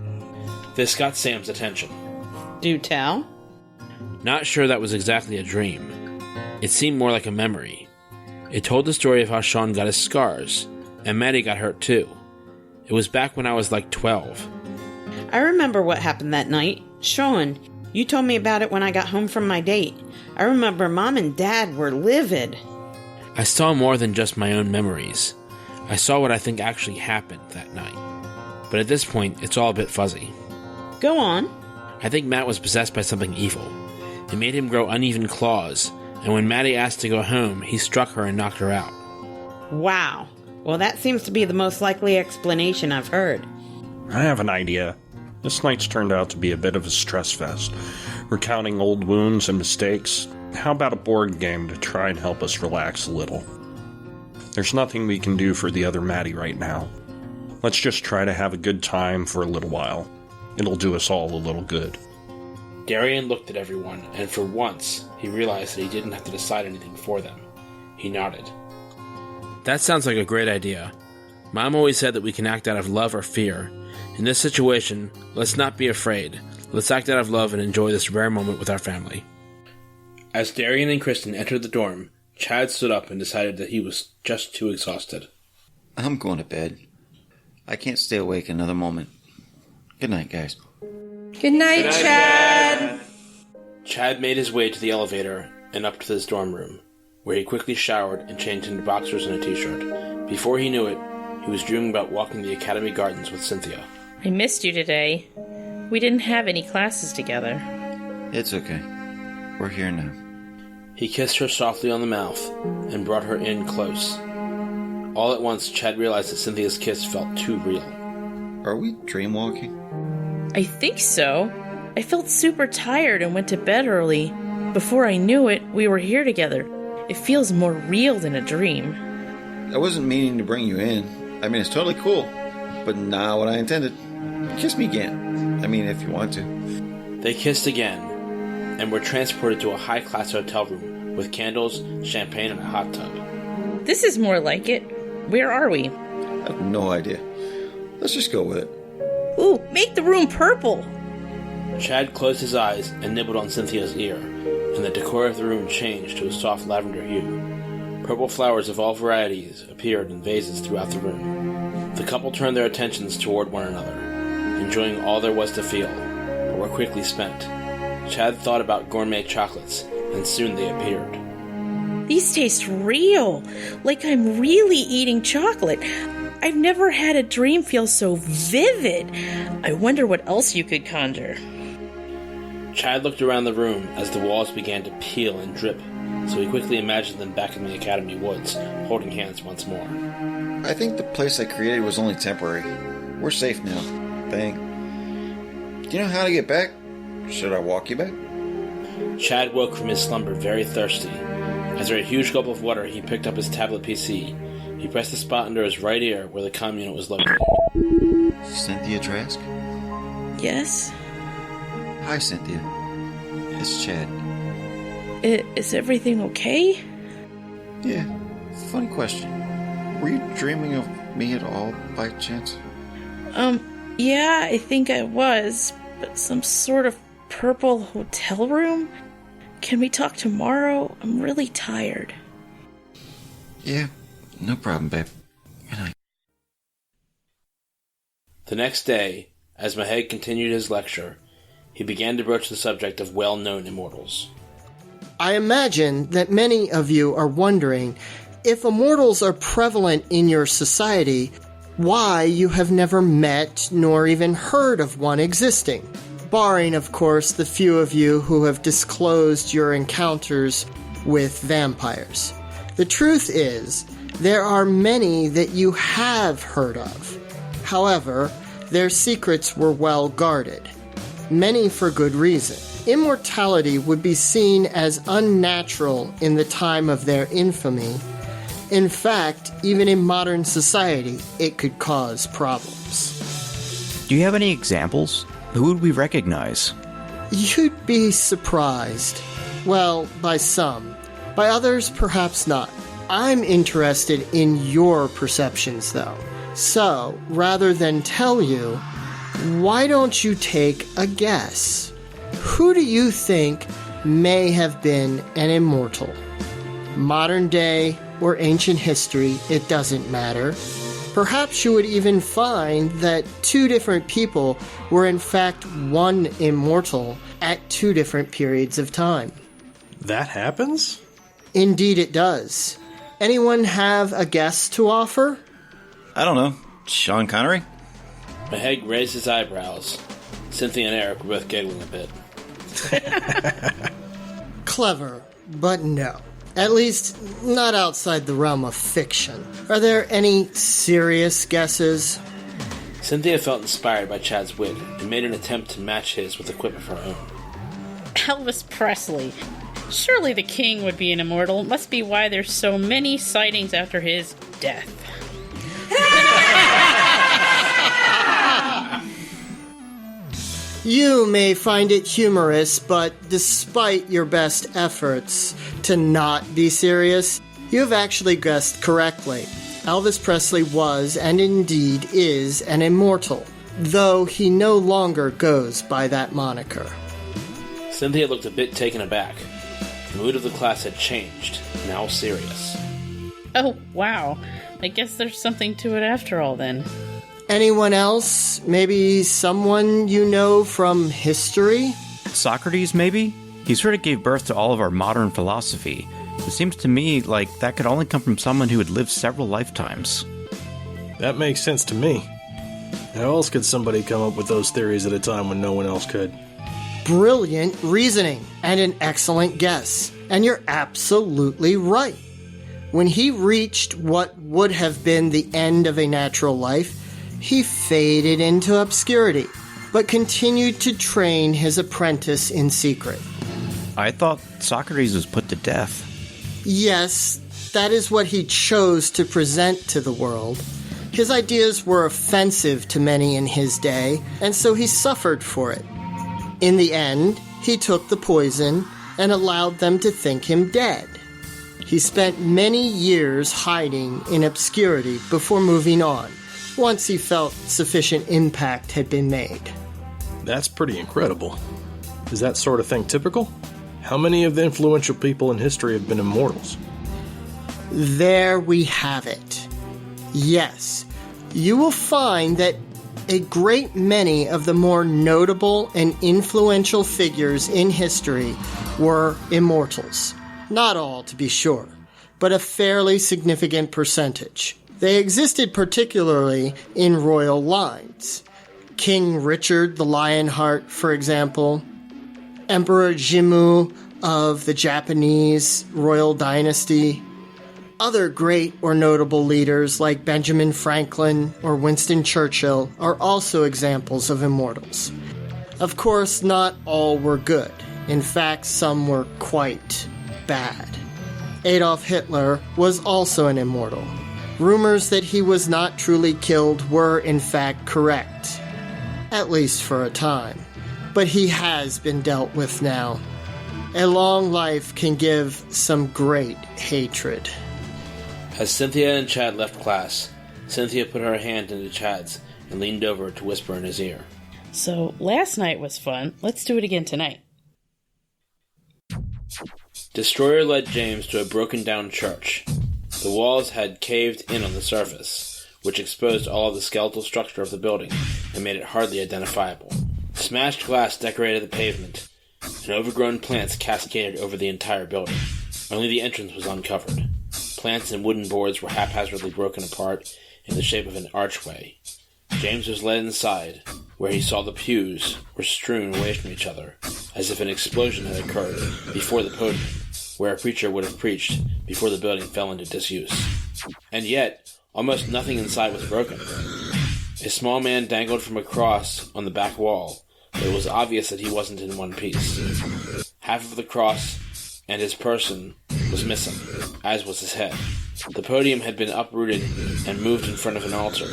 This got Sam's attention. Do tell? Not sure that was exactly a dream. It seemed more like a memory. It told the story of how Sean got his scars, and Maddie got hurt too. It was back when I was like 12. I remember what happened that night. Sean, you told me about it when I got home from my date. I remember Mom and Dad were livid. I saw more than just my own memories. I saw what I think actually happened that night. But at this point, it's all a bit fuzzy. Go on. I think Matt was possessed by something evil. It made him grow uneven claws, and when Maddie asked to go home, he struck her and knocked her out. Wow. Well, that seems to be the most likely explanation I've heard. I have an idea. This night's turned out to be a bit of a stress fest. Recounting old wounds and mistakes. How about a board game to try and help us relax a little? There's nothing we can do for the other Maddie right now. Let's just try to have a good time for a little while. It'll do us all a little good. Darian looked at everyone, and for once, he realized that he didn't have to decide anything for them. He nodded. That sounds like a great idea. Mom always said that we can act out of love or fear. In this situation, let's not be afraid. Let's act out of love and enjoy this rare moment with our family. As Darian and Kristen entered the dorm, Chad stood up and decided that he was just too exhausted. I'm going to bed. I can't stay awake another moment. Good night, guys. Good night, Chad. Chad made his way to the elevator and up to his dorm room, where he quickly showered and changed into boxers and a t-shirt. Before he knew it, he was dreaming about walking the academy gardens with Cynthia. I missed you today. We didn't have any classes together. It's okay. We're here now. He kissed her softly on the mouth and brought her in close. All at once, Chad realized that Cynthia's kiss felt too real. Are we dreamwalking? I think so. I felt super tired and went to bed early. Before I knew it, we were here together. It feels more real than a dream. I wasn't meaning to bring you in. I mean, it's totally cool, but not what I intended. Kiss me again. I mean, if you want to. They kissed again, and were transported to a high-class hotel room with candles, champagne, and a hot tub. This is more like it. Where are we? I have no idea. Let's just go with it. Ooh, make the room purple! Chad closed his eyes and nibbled on Cynthia's ear, and the decor of the room changed to a soft lavender hue. Purple flowers of all varieties appeared in vases throughout the room. The couple turned their attentions toward one another, enjoying all there was to feel, but were quickly spent. Chad thought about gourmet chocolates, and soon they appeared. These taste real, like I'm really eating chocolate. I've never had a dream feel so vivid. I wonder what else you could conjure. Chad looked around the room as the walls began to peel and drip, so he quickly imagined them back in the academy woods, holding hands once more. I think the place I created was only temporary. We're safe now. Thank. Do you know how to get back? Should I walk you back? Chad woke from his slumber very thirsty. After a huge gulp of water, he picked up his tablet PC He pressed the spot under his right ear where the comm unit was located. Cynthia Trask? Yes? Hi, Cynthia. It's Chad. Is everything okay? Yeah, funny question. Were you dreaming of me at all, by chance? Yeah, I think I was, but some sort of purple hotel room? Can we talk tomorrow? I'm really tired. Yeah, no problem, babe. Good night. The next day, as Maheg continued his lecture, he began to broach the subject of well-known immortals. I imagine that many of you are wondering, if immortals are prevalent in your society, why you have never met nor even heard of one existing. Barring, of course, the few of you who have disclosed your encounters with vampires. The truth is, there are many that you have heard of. However, their secrets were well guarded. Many for good reason. Immortality would be seen as unnatural in the time of their infamy. In fact, even in modern society, it could cause problems. Do you have any examples? Who would we recognize? You'd be surprised. Well, by some. By others, perhaps not. I'm interested in your perceptions, though. So, rather than tell you, why don't you take a guess? Who do you think may have been an immortal? Modern day or ancient history, it doesn't matter. Perhaps you would even find that two different people were in fact one immortal at two different periods of time. That happens? Indeed it does. Anyone have a guess to offer? I don't know. Sean Connery? Maheg raised his eyebrows. Cynthia and Eric were both giggling a bit. Clever, but no. At least, not outside the realm of fiction. Are there any serious guesses? Cynthia felt inspired by Chad's wit and made an attempt to match his with a quip of her own. Elvis Presley. Surely the king would be an immortal. Must be why there's so many sightings after his death. You may find it humorous, but despite your best efforts to not be serious, you have actually guessed correctly. Elvis Presley was, and indeed is, an immortal, though he no longer goes by that moniker. Cynthia looked a bit taken aback. The mood of the class had changed, now serious. Oh, wow. I guess there's something to it after all, then. Anyone else? Maybe someone you know from history? Socrates, maybe? He sort of gave birth to all of our modern philosophy. It seems to me like that could only come from someone who had lived several lifetimes. That makes sense to me. How else could somebody come up with those theories at a time when no one else could? Brilliant reasoning, and an excellent guess. And you're absolutely right. When he reached what would have been the end of a natural life, he faded into obscurity, but continued to train his apprentice in secret. I thought Socrates was put to death. Yes, that is what he chose to present to the world. His ideas were offensive to many in his day, and so he suffered for it. In the end, he took the poison and allowed them to think him dead. He spent many years hiding in obscurity before moving on, once he felt sufficient impact had been made. That's pretty incredible. Is that sort of thing typical? How many of the influential people in history have been immortals? There we have it. Yes, you will find that a great many of the more notable and influential figures in history were immortals. Not all, to be sure, but a fairly significant percentage. They existed particularly in royal lines. King Richard the Lionheart, for example, Emperor Jimmu of the Japanese royal dynasty. Other great or notable leaders like Benjamin Franklin or Winston Churchill are also examples of immortals. Of course, not all were good. In fact, some were quite bad. Adolf Hitler was also an immortal. Rumors that he was not truly killed were, in fact, correct. At least for a time. But he has been dealt with now. A long life can give some great hatred. As Cynthia and Chad left class, Cynthia put her hand into Chad's and leaned over to whisper in his ear. So, last night was fun. Let's do it again tonight. Destroyer led James to a broken-down church. The walls had caved in on the surface, which exposed all of the skeletal structure of the building and made it hardly identifiable. Smashed glass decorated the pavement, and overgrown plants cascaded over the entire building. Only the entrance was uncovered. Plants and wooden boards were haphazardly broken apart in the shape of an archway. James was led inside, where he saw the pews were strewn away from each other, as if an explosion had occurred before the podium, where a preacher would have preached before the building fell into disuse. And yet, almost nothing inside was broken. A small man dangled from a cross on the back wall, but it was obvious that he wasn't in one piece. Half of the cross and his person was missing, as was his head. The podium had been uprooted and moved in front of an altar.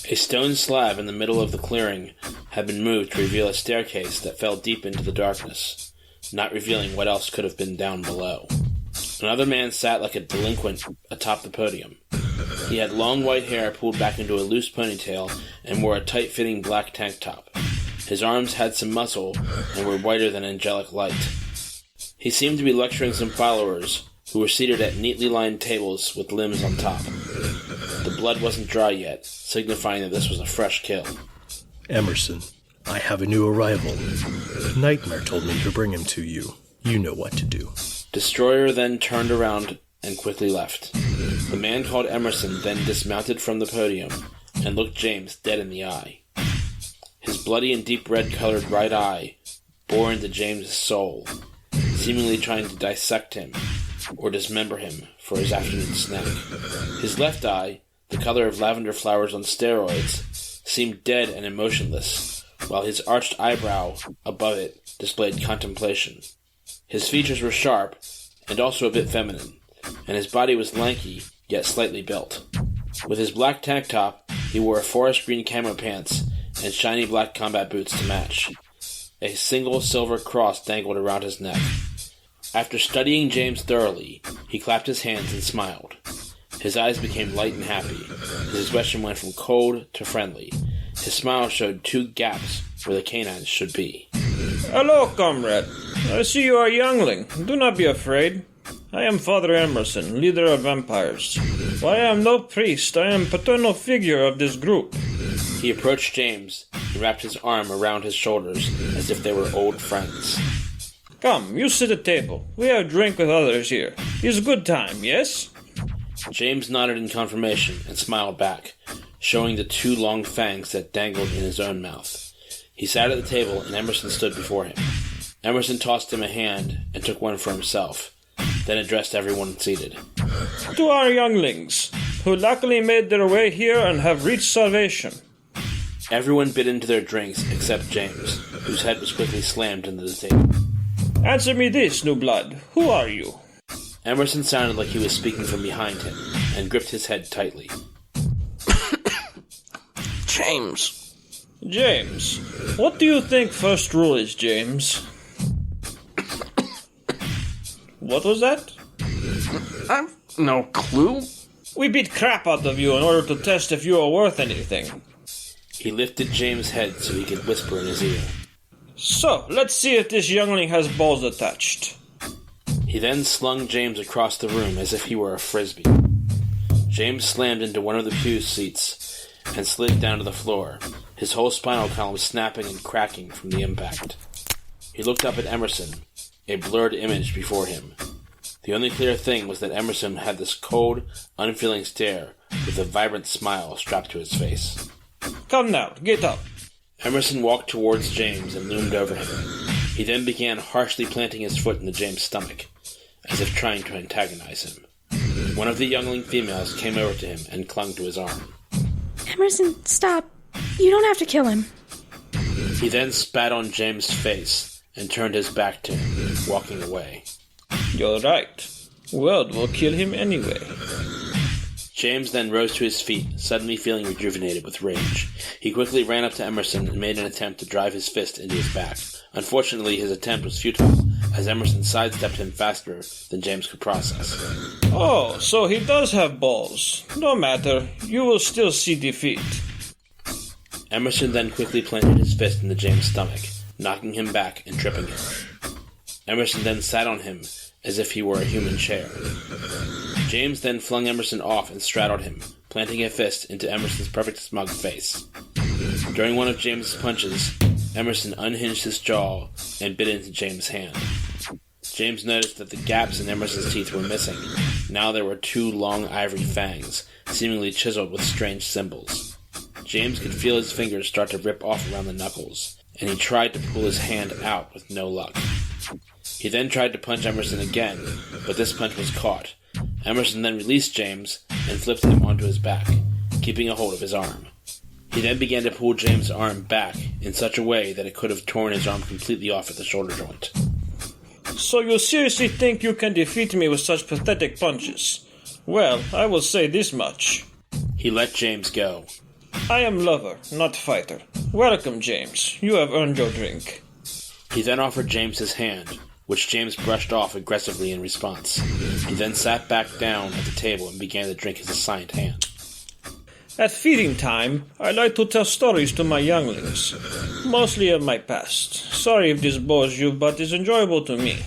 A stone slab in the middle of the clearing had been moved to reveal a staircase that fell deep into the darkness, not revealing what else could have been down below. Another man sat like a delinquent atop the podium. He had long white hair pulled back into a loose ponytail and wore a tight-fitting black tank top. His arms had some muscle and were whiter than angelic light. He seemed to be lecturing some followers who were seated at neatly lined tables with limbs on top. The blood wasn't dry yet, signifying that this was a fresh kill. Emerson, I have a new arrival. Nightmare told me to bring him to you. You know what to do. Destroyer then turned around and quickly left. The man called Emerson then dismounted from the podium and looked James dead in the eye. His bloody and deep red-colored right eye bore into James's soul, seemingly trying to dissect him or dismember him for his afternoon snack. His left eye, the color of lavender flowers on steroids, seemed dead and emotionless, while his arched eyebrow above it displayed contemplation. His features were sharp, and also a bit feminine, and his body was lanky, yet slightly built. With his black tank top, he wore forest green camo pants and shiny black combat boots to match. A single silver cross dangled around his neck. After studying James thoroughly, he clapped his hands and smiled. His eyes became light and happy. His expression went from cold to friendly. His smile showed 2 gaps where the canines should be. Hello, comrade. I see you are a youngling. Do not be afraid. I am Father Emerson, leader of vampires. While I am no priest, I am paternal figure of this group. He approached James and wrapped his arm around his shoulders as if they were old friends. Come, you sit at table. We have drink with others here. It's a good time, yes? James nodded in confirmation and smiled back, showing the 2 long fangs that dangled in his own mouth. He sat at the table and Emerson stood before him. Emerson tossed him a hand and took one for himself, then addressed everyone seated. To our younglings, who luckily made their way here and have reached salvation. Everyone bit into their drinks except James, whose head was quickly slammed into the table. Answer me this, new blood. Who are you? Emerson sounded like he was speaking from behind him, and gripped his head tightly. James. James. What do you think first rule is, James? What was that? I've no clue. We beat crap out of you in order to test if you are worth anything. He lifted James' head so he could whisper in his ear. So, let's see if this youngling has balls attached. He then slung James across the room as if he were a frisbee. James slammed into one of the pew seats and slid down to the floor, his whole spinal column snapping and cracking from the impact. He looked up at Emerson, a blurred image before him. The only clear thing was that Emerson had this cold, unfeeling stare with a vibrant smile strapped to his face. Come now, get up. Emerson walked towards James and loomed over him. He then began harshly planting his foot into James' stomach, as if trying to antagonize him. One of the youngling females came over to him and clung to his arm. Emerson, stop. You don't have to kill him. He then spat on James' face and turned his back to him, walking away. You're right. Word will kill him anyway. James then rose to his feet, suddenly feeling rejuvenated with rage. He quickly ran up to Emerson and made an attempt to drive his fist into his back. Unfortunately, his attempt was futile, as Emerson sidestepped him faster than James could process. Oh, so he does have balls. No matter, you will still see defeat. Emerson then quickly planted his fist into James' stomach, knocking him back and tripping him. Emerson then sat on him as if he were a human chair. James then flung Emerson off and straddled him, planting a fist into Emerson's perfect smug face. During one of James' punches, Emerson unhinged his jaw and bit into James' hand. James noticed that the gaps in Emerson's teeth were missing. Now there were 2 long ivory fangs, seemingly chiseled with strange symbols. James could feel his fingers start to rip off around the knuckles, and he tried to pull his hand out with no luck. He then tried to punch Emerson again, but this punch was caught. Emerson then released James and flipped him onto his back, keeping a hold of his arm. He then began to pull James' arm back in such a way that it could have torn his arm completely off at the shoulder joint. So you seriously think you can defeat me with such pathetic punches? Well, I will say this much. He let James go. I am lover, not fighter. Welcome, James. You have earned your drink. He then offered James his hand, which James brushed off aggressively in response. He then sat back down at the table and began to drink his assigned hand. At feeding time, I like to tell stories to my younglings, mostly of my past. Sorry if this bores you, but it's enjoyable to me.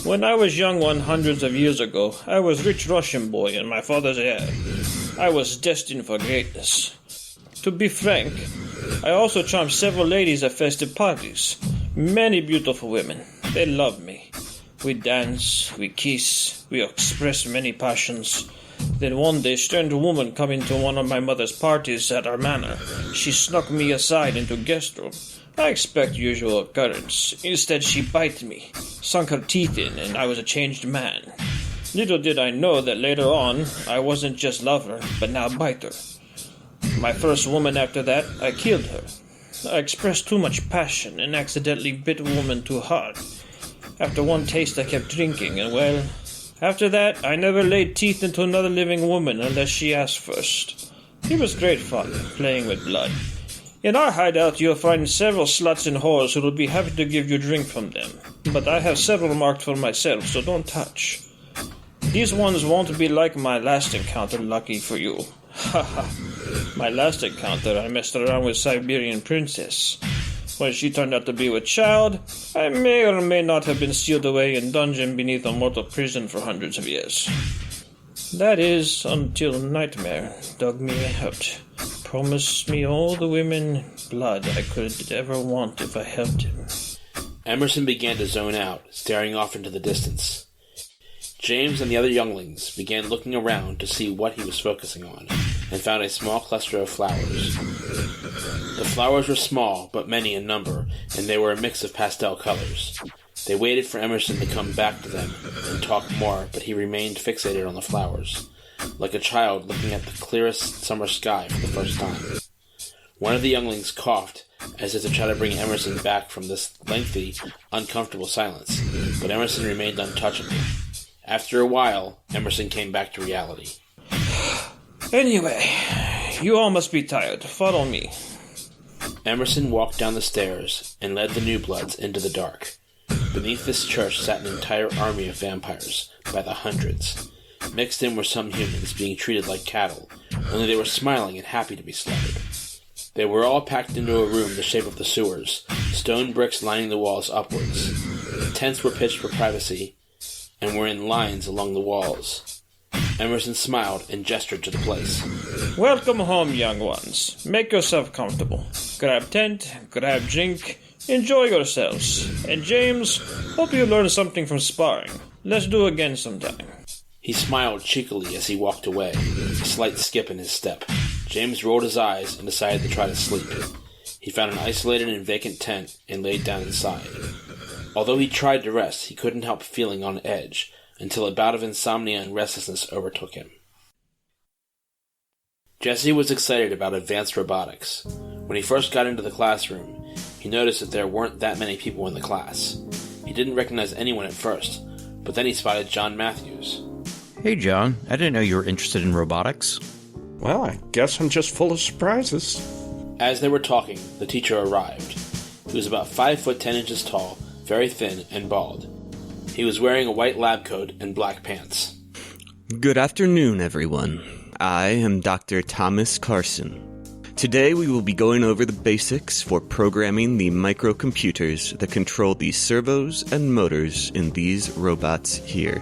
When I was young hundreds of years ago, I was rich Russian boy and my father's heir. I was destined for greatness. To be frank, I also charmed several ladies at festive parties. Many beautiful women. They love me. We dance, we kiss, we express many passions. Then one day, strange woman come into one of my mother's parties at our manor. She snuck me aside into guest room. I expect usual occurrence. Instead, she bite me, sunk her teeth in, and I was a changed man. Little did I know that later on, I wasn't just lover, but now biter. My first woman after that, I killed her. I expressed too much passion and accidentally bit a woman too hard. After one taste I kept drinking, and well, after that I never laid teeth into another living woman unless she asked first. It was great fun, playing with blood. In our hideout you'll find several sluts and whores who will be happy to give you drink from them, but I have several marked for myself, so don't touch. These ones won't be like my last encounter, lucky for you. Haha. My last encounter, I messed around with Siberian princess. When she turned out to be with child, I may or may not have been sealed away in dungeon beneath a mortal prison for hundreds of years. That is, until Nightmare dug me out. Promised me all the women blood I could ever want if I helped him. Emerson began to zone out, staring off into the distance. James and the other younglings began looking around to see what he was focusing on, and found a small cluster of flowers. The flowers were small, but many in number, and they were a mix of pastel colors. They waited for Emerson to come back to them and talk more, but he remained fixated on the flowers, like a child looking at the clearest summer sky for the first time. One of the younglings coughed, as if to try to bring Emerson back from this lengthy, uncomfortable silence, but Emerson remained untouchable. After a while, Emerson came back to reality. Anyway, you all must be tired. Follow me. Emerson walked down the stairs and led the new bloods into the dark. Beneath this church sat an entire army of vampires, by the hundreds. Mixed in were some humans being treated like cattle, only they were smiling and happy to be slaughtered. They were all packed into a room the shape of the sewers, stone bricks lining the walls upwards. Tents were pitched for privacy, and were in lines along the walls. Emerson smiled and gestured to the place. Welcome home, young ones. Make yourself comfortable. Grab tent, grab drink, enjoy yourselves. And James, hope you learned something from sparring. Let's do again sometime. He smiled cheekily as he walked away, a slight skip in his step. James rolled his eyes and decided to try to sleep. He found an isolated and vacant tent and laid down inside. Although he tried to rest, he couldn't help feeling on edge, until a bout of insomnia and restlessness overtook him. Jesse was excited about advanced robotics. When he first got into the classroom, he noticed that there weren't that many people in the class. He didn't recognize anyone at first, but then he spotted John Matthews. Hey, John. I didn't know you were interested in robotics. Well, I guess I'm just full of surprises. As they were talking, the teacher arrived. He was about 5 foot 10 inches tall, very thin and bald. He was wearing a white lab coat and black pants. Good afternoon, everyone. I am Dr. Thomas Carson. Today we will be going over the basics for programming the microcomputers that control the servos and motors in these robots here.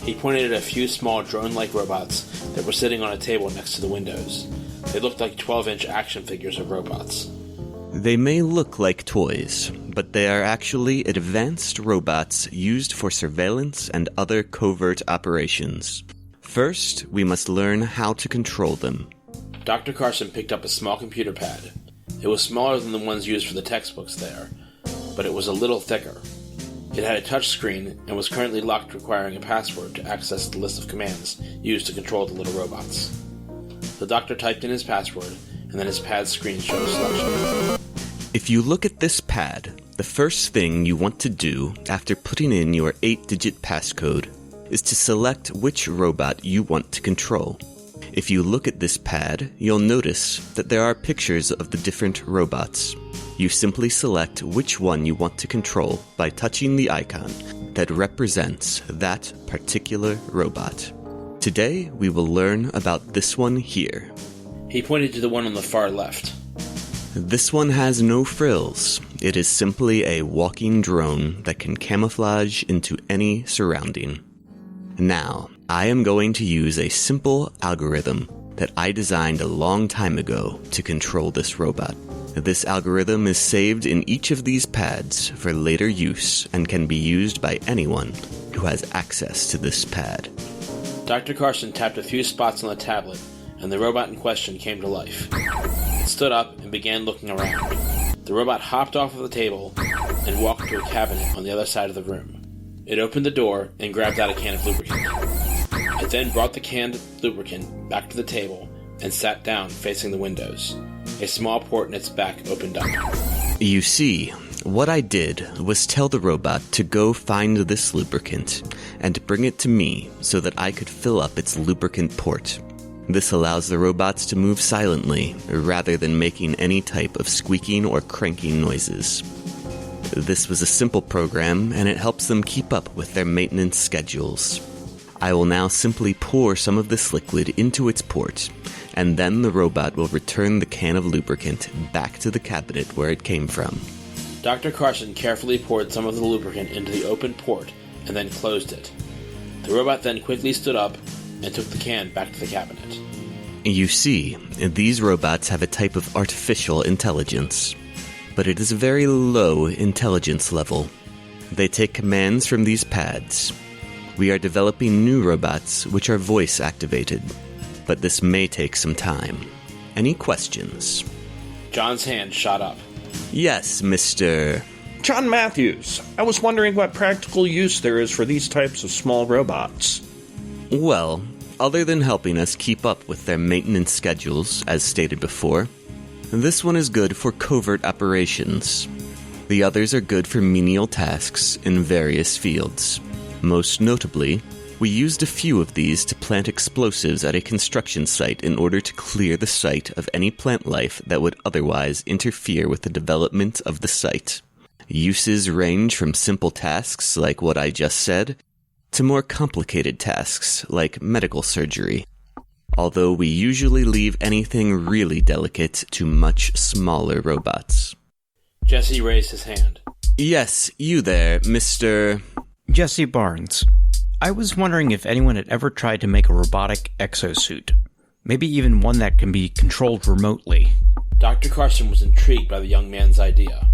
He pointed at a few small drone-like robots that were sitting on a table next to the windows. They looked like 12-inch action figures of robots. They may look like toys, but they are actually advanced robots used for surveillance and other covert operations. First, we must learn how to control them. Dr. Carson picked up a small computer pad. It was smaller than the ones used for the textbooks there, but it was a little thicker. It had a touch screen and was currently locked, requiring a password to access the list of commands used to control the little robots. The doctor typed in his password, and then his pad's screen showed a selection. If you look at this pad, the first thing you want to do after putting in your 8-digit passcode is to select which robot you want to control. If you look at this pad, you'll notice that there are pictures of the different robots. You simply select which one you want to control by touching the icon that represents that particular robot. Today, we will learn about this one here. He pointed to the one on the far left. This one has no frills. It is simply a walking drone that can camouflage into any surrounding. Now, I am going to use a simple algorithm that I designed a long time ago to control this robot. This algorithm is saved in each of these pads for later use and can be used by anyone who has access to this pad. Dr. Carson tapped a few spots on the tablet, and the robot in question came to life. It stood up and began looking around. The robot hopped off of the table and walked to a cabinet on the other side of the room. It opened the door and grabbed out a can of lubricant. It then brought the canned lubricant back to the table and sat down facing the windows. A small port in its back opened up. You see, what I did was tell the robot to go find this lubricant and bring it to me so that I could fill up its lubricant port. This allows the robots to move silently rather than making any type of squeaking or cranking noises. This was a simple program, and it helps them keep up with their maintenance schedules. I will now simply pour some of this liquid into its port, and then the robot will return the can of lubricant back to the cabinet where it came from. Dr. Carson carefully poured some of the lubricant into the open port and then closed it. The robot then quickly stood up and took the can back to the cabinet. You see, these robots have a type of artificial intelligence, but it is a very low intelligence level. They take commands from these pads. We are developing new robots which are voice activated, but this may take some time. Any questions? John's hand shot up. Yes, Mr. John Matthews, I was wondering what practical use there is for these types of small robots. Well, other than helping us keep up with their maintenance schedules, as stated before, this one is good for covert operations. The others are good for menial tasks in various fields. Most notably, we used a few of these to plant explosives at a construction site in order to clear the site of any plant life that would otherwise interfere with the development of the site. Uses range from simple tasks like what I just said, to more complicated tasks like medical surgery. Although we usually leave anything really delicate to much smaller robots. Jesse raised his hand. Yes, you there, Mr. Jesse Barnes. I was wondering if anyone had ever tried to make a robotic exosuit. Maybe even one that can be controlled remotely. Dr. Carson was intrigued by the young man's idea.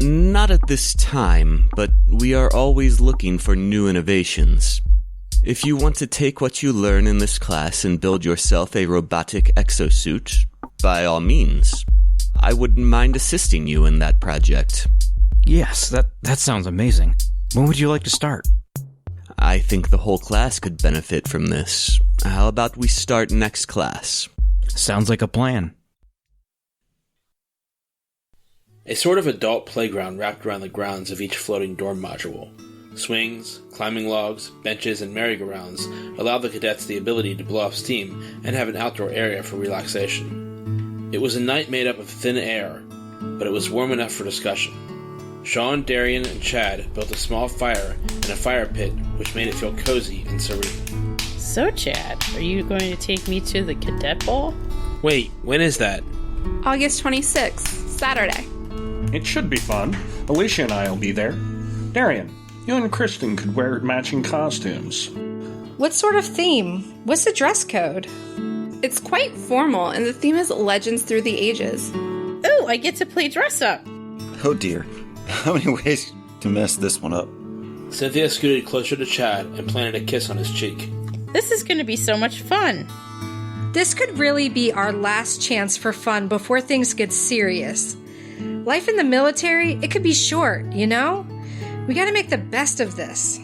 Not at this time, but we are always looking for new innovations. If you want to take what you learn in this class and build yourself a robotic exosuit, by all means. I wouldn't mind assisting you in that project. Yes, that sounds amazing. When would you like to start? I think the whole class could benefit from this. How about we start next class? Sounds like a plan. A sort of adult playground wrapped around the grounds of each floating dorm module. Swings, climbing logs, benches, and merry-go-rounds allow the cadets the ability to blow off steam and have an outdoor area for relaxation. It was a night made up of thin air, but it was warm enough for discussion. Sean, Darian, and Chad built a small fire in a fire pit, which made it feel cozy and serene. So, Chad, are you going to take me to the cadet ball? Wait, when is that? August 26th, Saturday. It should be fun. Alicia and I will be there. Darian, you and Kristen could wear matching costumes. What sort of theme? What's the dress code? It's quite formal, and the theme is Legends Through the Ages. Oh, I get to play dress up. Oh dear. How many ways to mess this one up? Cynthia scooted closer to Chad and planted a kiss on his cheek. This is going to be so much fun. This could really be our last chance for fun before things get serious. Life in the military, it could be short, you know? We gotta make the best of this.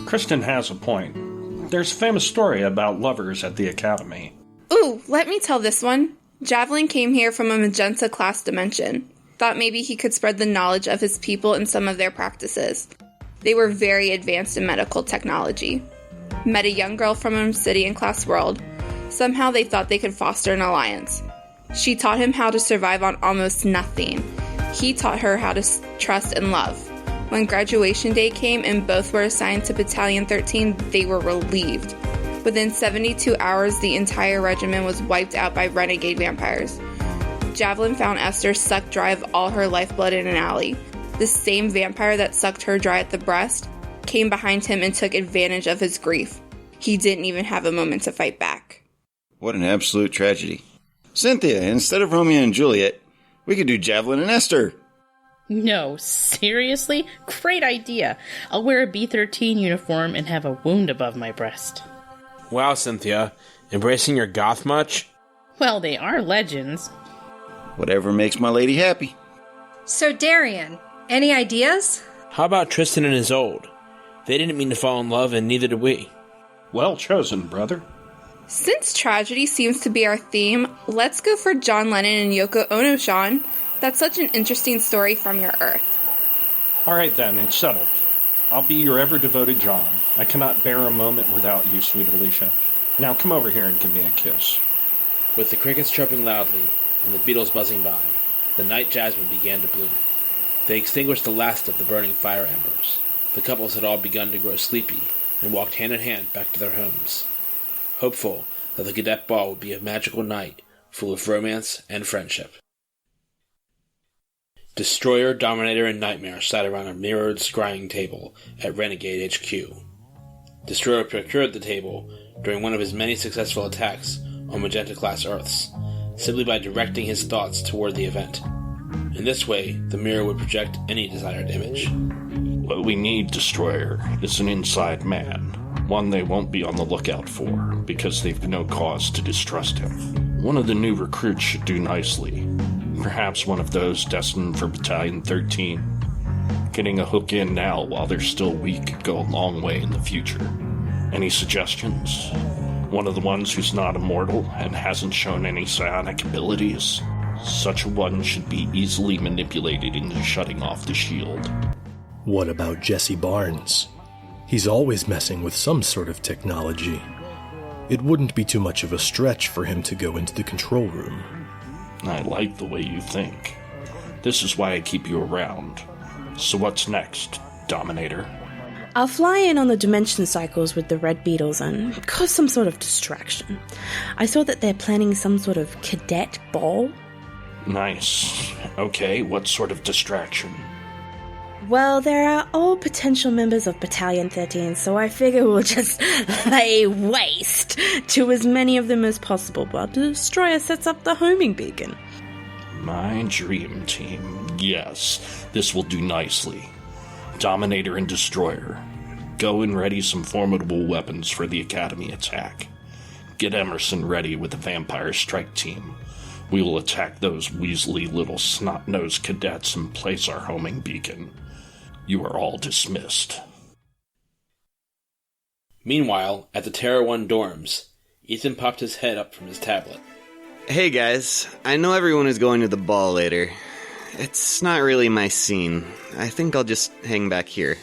Kristen has a point. There's a famous story about lovers at the academy. Ooh, let me tell this one. Javelin came here from a Magenta class dimension. Thought maybe he could spread the knowledge of his people and some of their practices. They were very advanced in medical technology. Met a young girl from an Obsidian class world. Somehow they thought they could foster an alliance. She taught him how to survive on almost nothing. He taught her how to trust and love. When graduation day came and both were assigned to Battalion 13, they were relieved. Within 72 hours, the entire regiment was wiped out by renegade vampires. Javelin found Esther sucked dry of all her lifeblood in an alley. The same vampire that sucked her dry at the breast came behind him and took advantage of his grief. He didn't even have a moment to fight back. What an absolute tragedy. Cynthia, instead of Romeo and Juliet, we could do Javelin and Esther. No, seriously? Great idea. I'll wear a B-13 uniform and have a wound above my breast. Wow, Cynthia. Embracing your goth much? Well, they are legends. Whatever makes my lady happy. So, Darian, any ideas? How about Tristan and Isolde? They didn't mean to fall in love, and neither did we. Well chosen, brother. Since tragedy seems to be our theme, let's go for John Lennon and Yoko Ono, Sean. That's such an interesting story from your Earth. All right then, it's settled. I'll be your ever-devoted John. I cannot bear a moment without you, sweet Alicia. Now come over here and give me a kiss. With the crickets chirping loudly and the beetles buzzing by, the night jasmine began to bloom. They extinguished the last of the burning fire embers. The couples had all begun to grow sleepy and walked hand in hand back to their homes, hopeful that the cadet ball would be a magical night full of romance and friendship. Destroyer, Dominator, and Nightmare sat around a mirrored scrying table at Renegade HQ. Destroyer procured the table during one of his many successful attacks on Magenta-class Earths, simply by directing his thoughts toward the event. In this way, the mirror would project any desired image. What we need, Destroyer, is an inside man. One they won't be on the lookout for, because they've no cause to distrust him. One of the new recruits should do nicely. Perhaps one of those destined for Battalion 13. Getting a hook in now while they're still weak could go a long way in the future. Any suggestions? One of the ones who's not immortal and hasn't shown any psionic abilities? Such a one should be easily manipulated into shutting off the shield. What about Jesse Barnes? He's always messing with some sort of technology. It wouldn't be too much of a stretch for him to go into the control room. I like the way you think. This is why I keep you around. So what's next, Dominator? I'll fly in on the dimension cycles with the red beetles and cause some sort of distraction. I saw that they're planning some sort of cadet ball. Nice. Okay, what sort of distraction? Well, there are all potential members of Battalion 13, so I figure we'll just lay waste to as many of them as possible while the Destroyer sets up the homing beacon. My dream team. Yes, this will do nicely. Dominator and Destroyer, go and ready some formidable weapons for the Academy attack. Get Emerson ready with the Vampire Strike Team. We will attack those Weasley little snot-nosed cadets and place our homing beacon. You are all dismissed. Meanwhile, at the Terra 1 dorms, Ethan popped his head up from his tablet. Hey guys, I know everyone is going to the ball later. It's not really my scene. I think I'll just hang back here.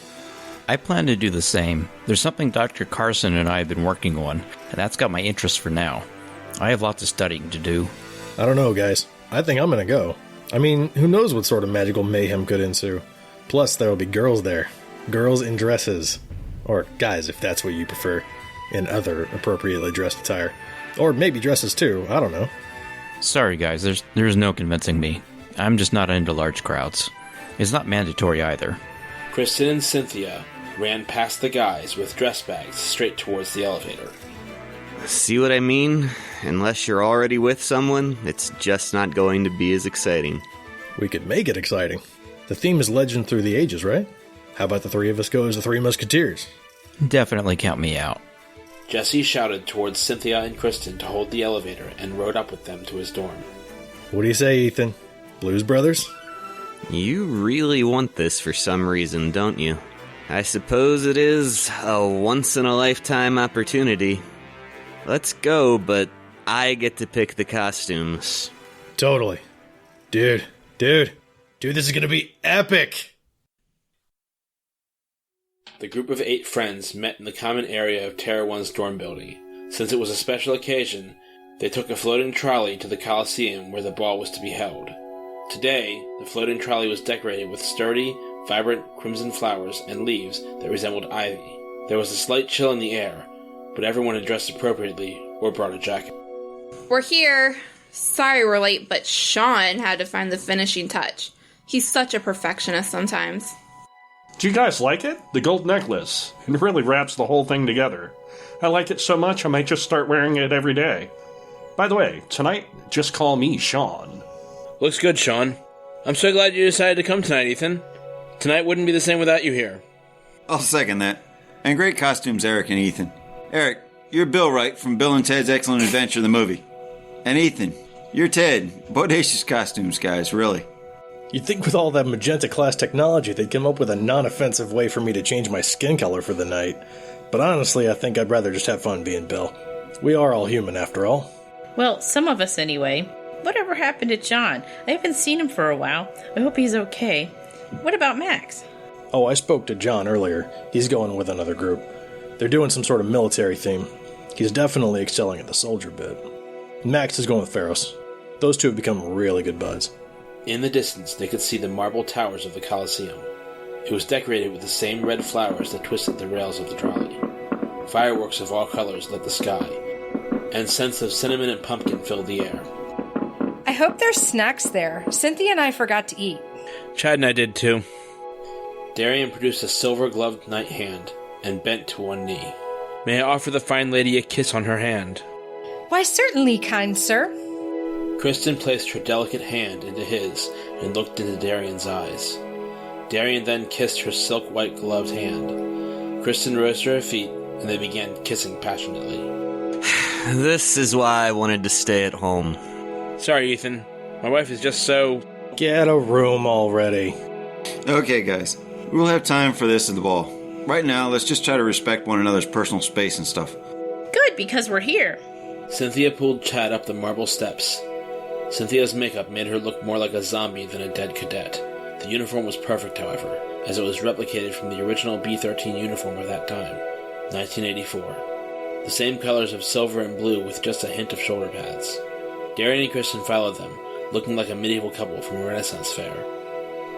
I plan to do the same. There's something Dr. Carson and I have been working on, and that's got my interest for now. I have lots of studying to do. I don't know, guys. I think I'm gonna go. I mean, who knows what sort of magical mayhem could ensue. Plus, there will be girls there. Girls in dresses. Or guys, if that's what you prefer. In other appropriately dressed attire. Or maybe dresses too, I don't know. Sorry guys, there's no convincing me. I'm just not into large crowds. It's not mandatory either. Kristen and Cynthia ran past the guys with dress bags straight towards the elevator. See what I mean? Unless you're already with someone, it's just not going to be as exciting. We could make it exciting. The theme is legend through the ages, right? How about the three of us go as the Three Musketeers? Definitely count me out. Jesse shouted towards Cynthia and Kristen to hold the elevator and rode up with them to his dorm. What do you say, Ethan? Blues Brothers? You really want this for some reason, don't you? I suppose it is a once-in-a-lifetime opportunity. Let's go, but I get to pick the costumes. Totally. Dude, this is gonna be epic! The group of 8 friends met in the common area of Terra 1's dorm building. Since it was a special occasion, they took a floating trolley to the Coliseum where the ball was to be held. Today, the floating trolley was decorated with sturdy, vibrant crimson flowers and leaves that resembled ivy. There was a slight chill in the air, but everyone had dressed appropriately or brought a jacket. We're here. Sorry we're late, but Sean had to find the finishing touch. He's such a perfectionist sometimes. Do you guys like it? The gold necklace. It really wraps the whole thing together. I like it so much I might just start wearing it every day. By the way, tonight, just call me Sean. Looks good, Sean. I'm so glad you decided to come tonight, Ethan. Tonight wouldn't be the same without you here. I'll second that. And great costumes, Eric and Ethan. Eric, you're Bill Wright from Bill and Ted's Excellent Adventure, the movie. And Ethan, you're Ted. Bodacious costumes, guys, really. You'd think with all that magenta class technology they'd come up with a non-offensive way for me to change my skin color for the night. But honestly, I think I'd rather just have fun being Bill. We are all human, after all. Well, some of us anyway. Whatever happened to John? I haven't seen him for a while. I hope he's okay. What about Max? Oh, I spoke to John earlier. He's going with another group. They're doing some sort of military theme. He's definitely excelling at the soldier bit. Max is going with Pharos. Those two have become really good buds. In the distance, they could see the marble towers of the Coliseum. It was decorated with the same red flowers that twisted the rails of the trolley. Fireworks of all colors lit the sky, and scents of cinnamon and pumpkin filled the air. I hope there's snacks there. Cynthia and I forgot to eat. Chad and I did too. Darian produced a silver-gloved knight hand and bent to one knee. May I offer the fine lady a kiss on her hand? Why, certainly, kind sir. Kristen placed her delicate hand into his and looked into Darian's eyes. Darian then kissed her silk-white gloved hand. Kristen rose to her feet, and they began kissing passionately. This is why I wanted to stay at home. Sorry, Ethan. My wife is just so... Get a room already. Okay, guys. We'll have time for this at the ball. Right now, let's just try to respect one another's personal space and stuff. Good, because we're here. Cynthia pulled Chad up the marble steps. Cynthia's makeup made her look more like a zombie than a dead cadet. The uniform was perfect, however, as it was replicated from the original B-13 uniform of that time, 1984. The same colors of silver and blue with just a hint of shoulder pads. Darian and Kristen followed them, looking like a medieval couple from a Renaissance fair.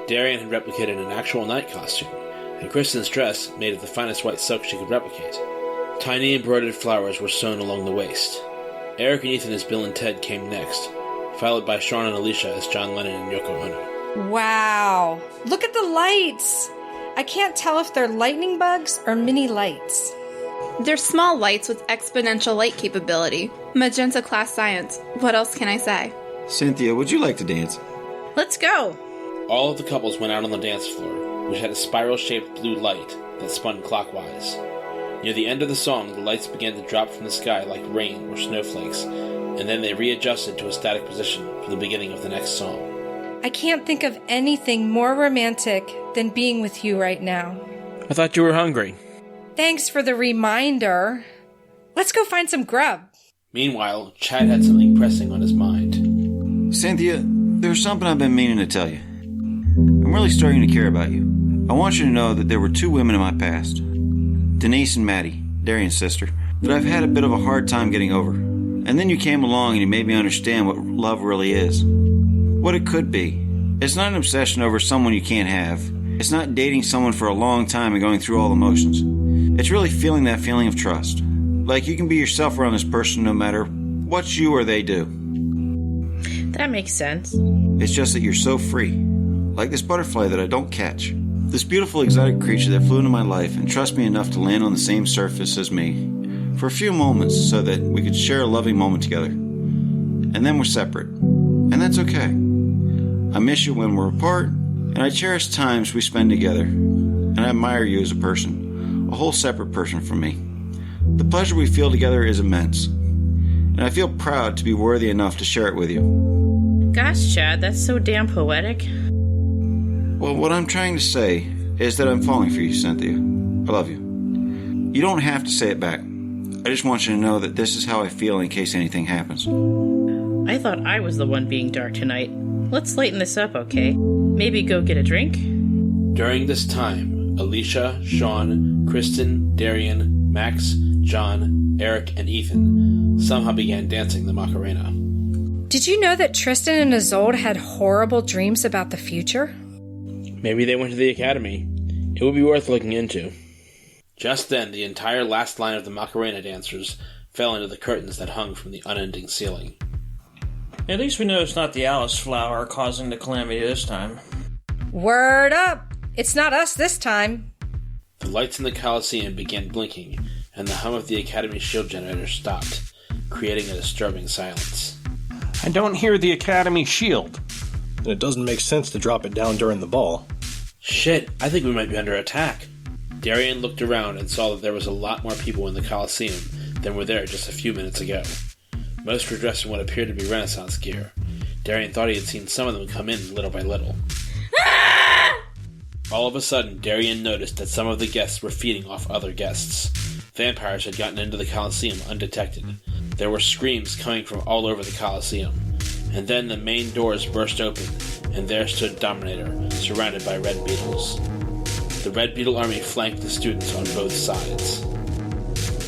Darian had replicated an actual knight costume, and Kristen's dress made of the finest white silk she could replicate. Tiny embroidered flowers were sewn along the waist. Eric and Ethan as Bill and Ted came next, followed by Sean and Alicia as John Lennon and Yoko Ono. Wow. Look at the lights. I can't tell if they're lightning bugs or mini lights. They're small lights with exponential light capability. Magenta class science. What else can I say? Cynthia, would you like to dance? Let's go. All of the couples went out on the dance floor, which had a spiral-shaped blue light that spun clockwise. Near the end of the song, the lights began to drop from the sky like rain or snowflakes, and then they readjusted to a static position for the beginning of the next song. I can't think of anything more romantic than being with you right now. I thought you were hungry. Thanks for the reminder. Let's go find some grub. Meanwhile, Chad had something pressing on his mind. Cynthia, there's something I've been meaning to tell you. I'm really starting to care about you. I want you to know that there were two women in my past, Denise and Maddie, Darian's sister, that I've had a bit of a hard time getting over. And then you came along and you made me understand what love really is. What it could be. It's not an obsession over someone you can't have. It's not dating someone for a long time and going through all the motions. It's really feeling that feeling of trust. Like you can be yourself around this person no matter what you or they do. That makes sense. It's just that you're so free. Like this butterfly that I don't catch. This beautiful exotic creature that flew into my life and trusts me enough to land on the same surface as me for a few moments so that we could share a loving moment together. And then we're separate. And that's okay. I miss you when we're apart, and I cherish times we spend together. And I admire you as a person, a whole separate person from me. The pleasure we feel together is immense. And I feel proud to be worthy enough to share it with you. Gosh, Chad, that's so damn poetic. Well, what I'm trying to say is that I'm falling for you, Cynthia. I love you. You don't have to say it back. I just want you to know that this is how I feel in case anything happens. I thought I was the one being dark tonight. Let's lighten this up, okay? Maybe go get a drink? During this time, Alicia, Sean, Kristen, Darian, Max, John, Eric, and Ethan somehow began dancing the Macarena. Did you know that Tristan and Isolde had horrible dreams about the future? Maybe they went to the academy. It would be worth looking into. Just then, the entire last line of the Macarena dancers fell into the curtains that hung from the unending ceiling. At least we know it's not the Alice flower causing the calamity this time. Word up! It's not us this time. The lights in the Coliseum began blinking, and the hum of the Academy shield generator stopped, creating a disturbing silence. I don't hear the Academy shield. And it doesn't make sense to drop it down during the ball. Shit, I think we might be under attack. Darian looked around and saw that there was a lot more people in the Coliseum than were there just a few minutes ago. Most were dressed in what appeared to be Renaissance gear. Darian thought he had seen some of them come in little by little. All of a sudden, Darian noticed that some of the guests were feeding off other guests. Vampires had gotten into the Coliseum undetected. There were screams coming from all over the Coliseum. And then the main doors burst open, and there stood Dominator, surrounded by Red Beetles. The Red Beetle army flanked the students on both sides.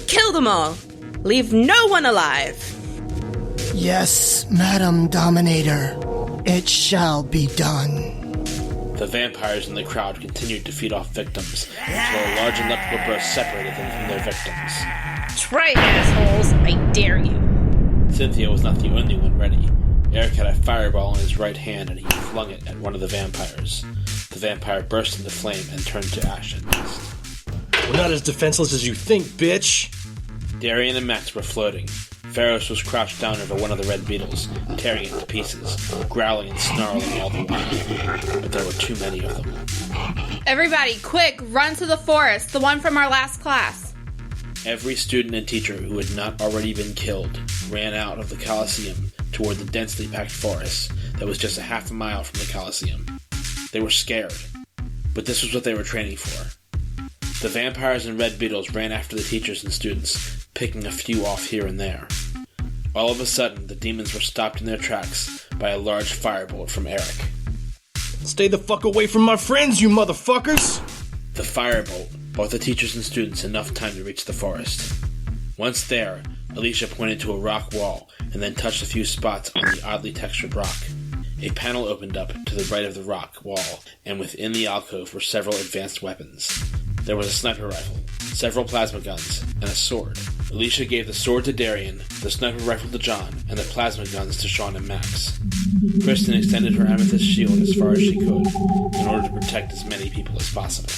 Kill them all! Leave no one alive! Yes, Madam Dominator. It shall be done. The vampires in the crowd continued to feed off victims until a large electrical burst separated them from their victims. Try it, assholes! I dare you! Cynthia was not the only one ready. Eric had a fireball in his right hand and he flung it at one of the vampires. The vampire burst into flame and turned to ash and dust. We're not as defenseless as you think, bitch! Darian and Max were floating. Pharos was crouched down over one of the Red Beetles, tearing it to pieces, growling and snarling all the while. But there were too many of them. Everybody, quick, run to the forest, the one from our last class. Every student and teacher who had not already been killed ran out of the Coliseum toward the densely packed forest that was just a half a mile from the Coliseum. They were scared, but this was what they were training for. The vampires and Red Beetles ran after the teachers and students, picking a few off here and there. All of a sudden, the demons were stopped in their tracks by a large firebolt from Eric. Stay the fuck away from my friends, you motherfuckers! The firebolt bought the teachers and students enough time to reach the forest. Once there, Alicia pointed to a rock wall and then touched a few spots on the oddly textured rock. A panel opened up to the right of the rock wall, and within the alcove were several advanced weapons. There was a sniper rifle, several plasma guns, and a sword. Alicia gave the sword to Darian, the sniper rifle to John, and the plasma guns to Sean and Max. Kristen extended her amethyst shield as far as she could, in order to protect as many people as possible.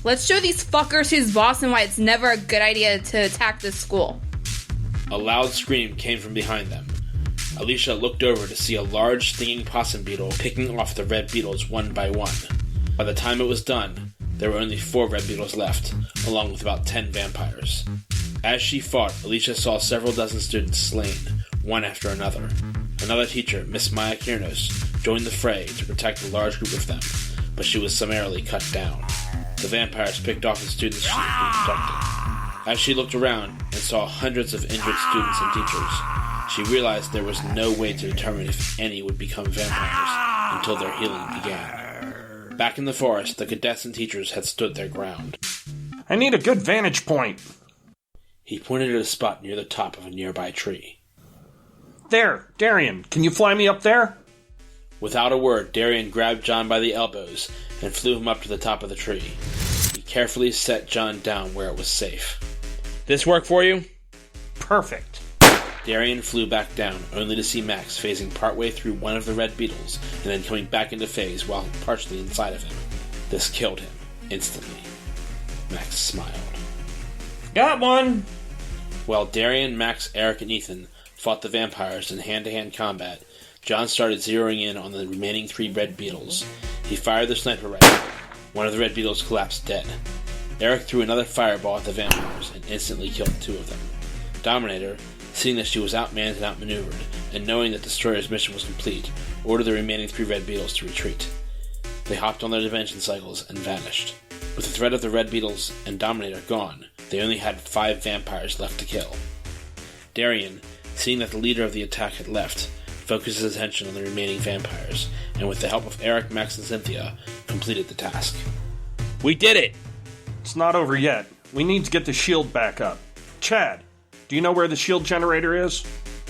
Let's show these fuckers who's boss and why it's never a good idea to attack this school. A loud scream came from behind them. Alicia looked over to see a large stinging possum beetle picking off the Red Beetles one by one. By the time it was done, there were only 4 Red Beetles left, along with about 10 vampires. As she fought, Alicia saw several dozen students slain, one after another. Another teacher, Miss Maya Kiernos, joined the fray to protect a large group of them, but she was summarily cut down. The vampires picked off the students she was being protected. As she looked around and saw hundreds of injured students and teachers, she realized there was no way to determine if any would become vampires until their healing began. Back in the forest, the cadets and teachers had stood their ground. I need a good vantage point. He pointed at a spot near the top of a nearby tree. There, Darian, can you fly me up there? Without a word, Darian grabbed John by the elbows and flew him up to the top of the tree. He carefully set John down where it was safe. This work for you? Perfect. Darian flew back down, only to see Max phasing partway through one of the red beetles and then coming back into phase while partially inside of him. This killed him, instantly. Max smiled. Got one! While Darian, Max, Eric, and Ethan fought the vampires in hand-to-hand combat, John started zeroing in on the remaining 3 red beetles. He fired the sniper rifle. One of the red beetles collapsed dead. Eric threw another fireball at the vampires and instantly killed 2 of them. Dominator, seeing that she was outmanned and outmaneuvered, and knowing that Destroyer's mission was complete, ordered the remaining 3 red beetles to retreat. They hopped on their dimension cycles and vanished. With the threat of the red beetles and Dominator gone, they only had 5 vampires left to kill. Darian, seeing that the leader of the attack had left, focused his attention on the remaining vampires, and with the help of Eric, Max, and Cynthia, completed the task. We did it! It's not over yet. We need to get the shield back up. Chad, do you know where the shield generator is?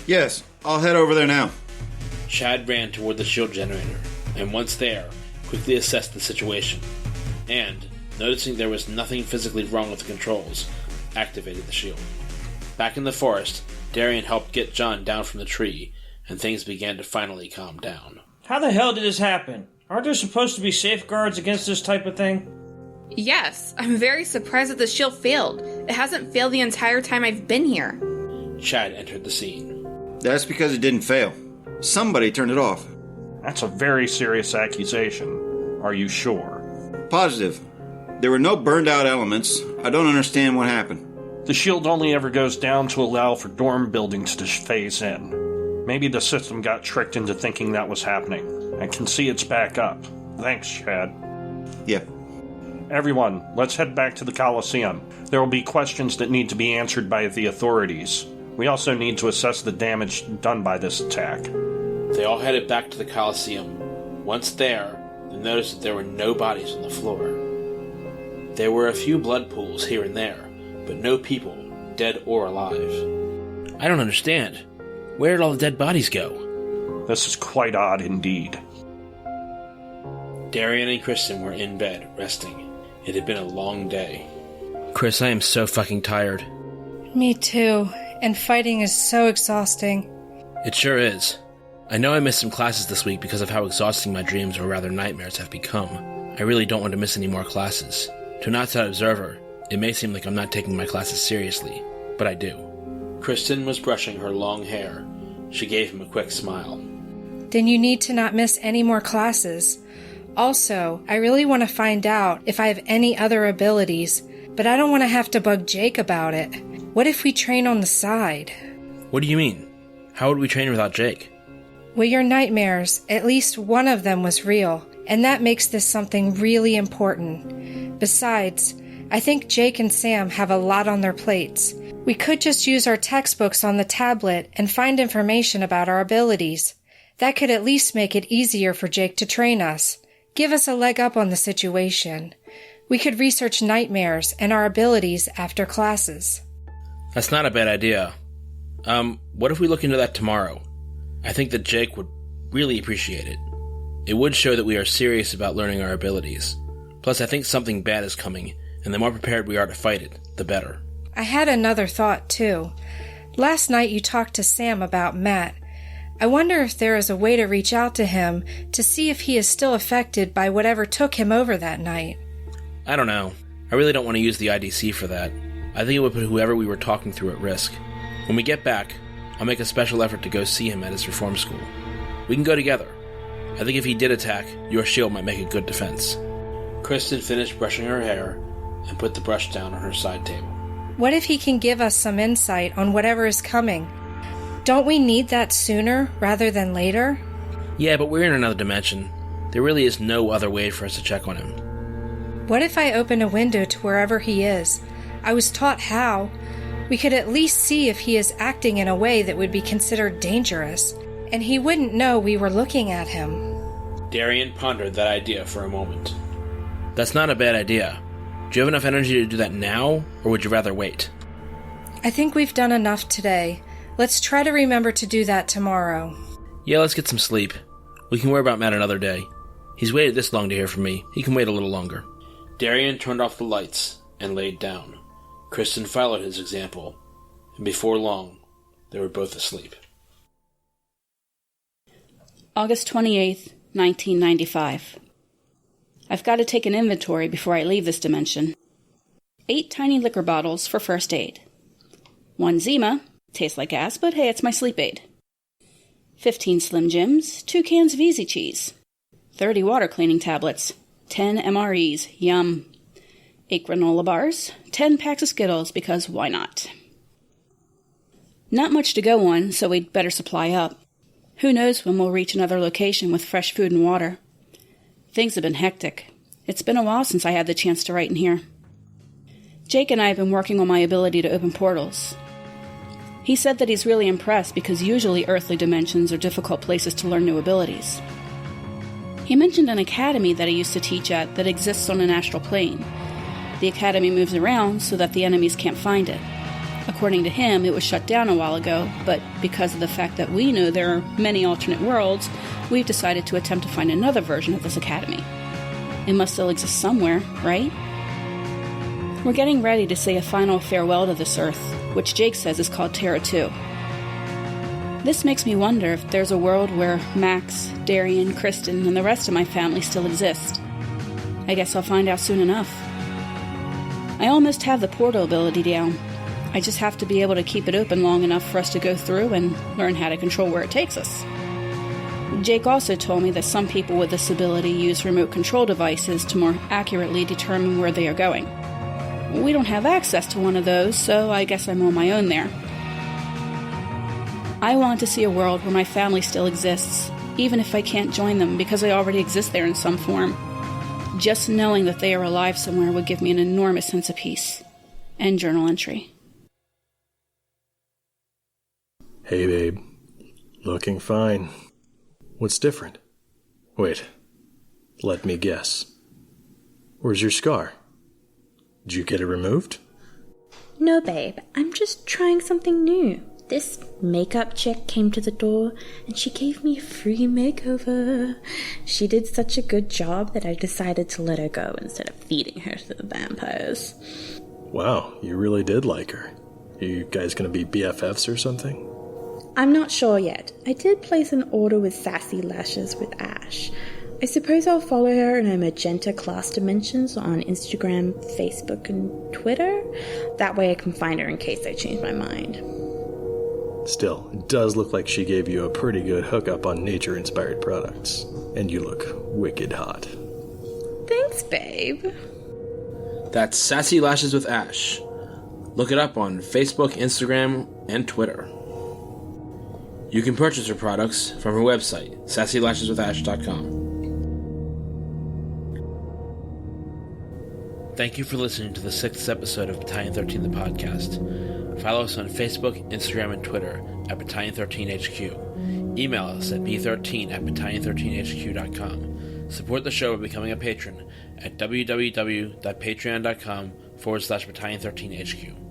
Yes, I'll head over there now. Chad ran toward the shield generator, and once there, quickly assessed the situation, and, noticing there was nothing physically wrong with the controls, activated the shield. Back in the forest, Darian helped get John down from the tree, and things began to finally calm down. How the hell did this happen? Aren't there supposed to be safeguards against this type of thing? Yes, I'm very surprised that the shield failed. It hasn't failed the entire time I've been here. Chad entered the scene. That's because it didn't fail. Somebody turned it off. That's a very serious accusation. Are you sure? Positive. There were no burned out elements. I don't understand what happened. The shield only ever goes down to allow for dorm buildings to phase in. Maybe the system got tricked into thinking that was happening. I can see it's back up. Thanks, Chad. Yep. Everyone, let's head back to the Coliseum. There will be questions that need to be answered by the authorities. We also need to assess the damage done by this attack. They all headed back to the Coliseum. Once there, they noticed that there were no bodies on the floor. There were a few blood pools here and there, but no people, dead or alive. I don't understand. Where did all the dead bodies go? This is quite odd indeed. Darian and Kristen were in bed, resting. It had been a long day. Chris, I am so fucking tired. Me too. And fighting is so exhausting. It sure is. I know I missed some classes this week because of how exhausting my dreams, or rather nightmares, have become. I really don't want to miss any more classes. To an outside observer, it may seem like I'm not taking my classes seriously, but I do. Kristen was brushing her long hair. She gave him a quick smile. Then you need to not miss any more classes. Also, I really want to find out if I have any other abilities, but I don't want to have to bug Jake about it. What if we train on the side? What do you mean? How would we train without Jake? Well, your nightmares, at least one of them was real, and that makes this something really important. Besides, I think Jake and Sam have a lot on their plates. We could just use our textbooks on the tablet and find information about our abilities. That could at least make it easier for Jake to train us. Give us a leg up on the situation. We could research nightmares and our abilities after classes. That's not a bad idea. What if we look into that tomorrow? I think that Jake would really appreciate it. It would show that we are serious about learning our abilities. Plus, I think something bad is coming, and the more prepared we are to fight it, the better. I had another thought, too. Last night you talked to Sam about Matt. I wonder if there is a way to reach out to him to see if he is still affected by whatever took him over that night. I don't know. I really don't want to use the IDC for that. I think it would put whoever we were talking through at risk. When we get back, I'll make a special effort to go see him at his reform school. We can go together. I think if he did attack, your shield might make a good defense. Kristen finished brushing her hair and put the brush down on her side table. What if he can give us some insight on whatever is coming? Don't we need that sooner rather than later? Yeah, but we're in another dimension. There really is no other way for us to check on him. What if I open a window to wherever he is? I was taught how. We could at least see if he is acting in a way that would be considered dangerous, and he wouldn't know we were looking at him. Darian pondered that idea for a moment. That's not a bad idea. Do you have enough energy to do that now, or would you rather wait? I think we've done enough today. Let's try to remember to do that tomorrow. Yeah, let's get some sleep. We can worry about Matt another day. He's waited this long to hear from me. He can wait a little longer. Darian turned off the lights and laid down. Kristen followed his example, and before long, they were both asleep. August 28th, 1995. I've got to take an inventory before I leave this dimension. 8 tiny liquor bottles for first aid. 1 Zima, tastes like gas, but hey, it's my sleep aid. 15 Slim Jims, 2 cans of Easy Cheese. 30 water cleaning tablets. 10 MREs, yum. 8 granola bars. 10 packs of Skittles, because why not? Not much to go on, so we'd better supply up. Who knows when we'll reach another location with fresh food and water. Things have been hectic. It's been a while since I had the chance to write in here. Jake and I have been working on my ability to open portals. He said that he's really impressed because usually earthly dimensions are difficult places to learn new abilities. He mentioned an academy that he used to teach at that exists on an astral plane. The academy moves around so that the enemies can't find it. According to him, it was shut down a while ago, but because of the fact that we know there are many alternate worlds, we've decided to attempt to find another version of this academy. It must still exist somewhere, right? We're getting ready to say a final farewell to this Earth, which Jake says is called Terra 2. This makes me wonder if there's a world where Max, Darian, Kristen, and the rest of my family still exist. I guess I'll find out soon enough. I almost have the portal ability down. I just have to be able to keep it open long enough for us to go through and learn how to control where it takes us. Jake also told me that some people with this ability use remote control devices to more accurately determine where they are going. We don't have access to one of those, so I guess I'm on my own there. I want to see a world where my family still exists, even if I can't join them because I already exist there in some form. Just knowing that they are alive somewhere would give me an enormous sense of peace. End journal entry. Hey, babe. Looking fine. What's different? Wait. Let me guess. Where's your scar? Did you get it removed? No, babe. I'm just trying something new. This makeup chick came to the door and she gave me a free makeover. She did such a good job that I decided to let her go instead of feeding her to the vampires. Wow, you really did like her. Are you guys gonna be BFFs or something? I'm not sure yet. I did place an order with Sassy Lashes with Ash. I suppose I'll follow her in her magenta class dimensions on Instagram, Facebook, and Twitter. That way I can find her in case I change my mind. Still, it does look like she gave you a pretty good hookup on nature-inspired products. And you look wicked hot. Thanks, babe. That's Sassy Lashes with Ash. Look it up on Facebook, Instagram, and Twitter. You can purchase her products from her website, sassylasheswithash.com. Thank you for listening to the 6th episode of Battalion 13 the podcast. Follow us on Facebook, Instagram, and Twitter at Battalion 13HQ. Email us at b13@battalion13hq.com. Support the show by becoming a patron at www.patreon.com/Battalion13HQ.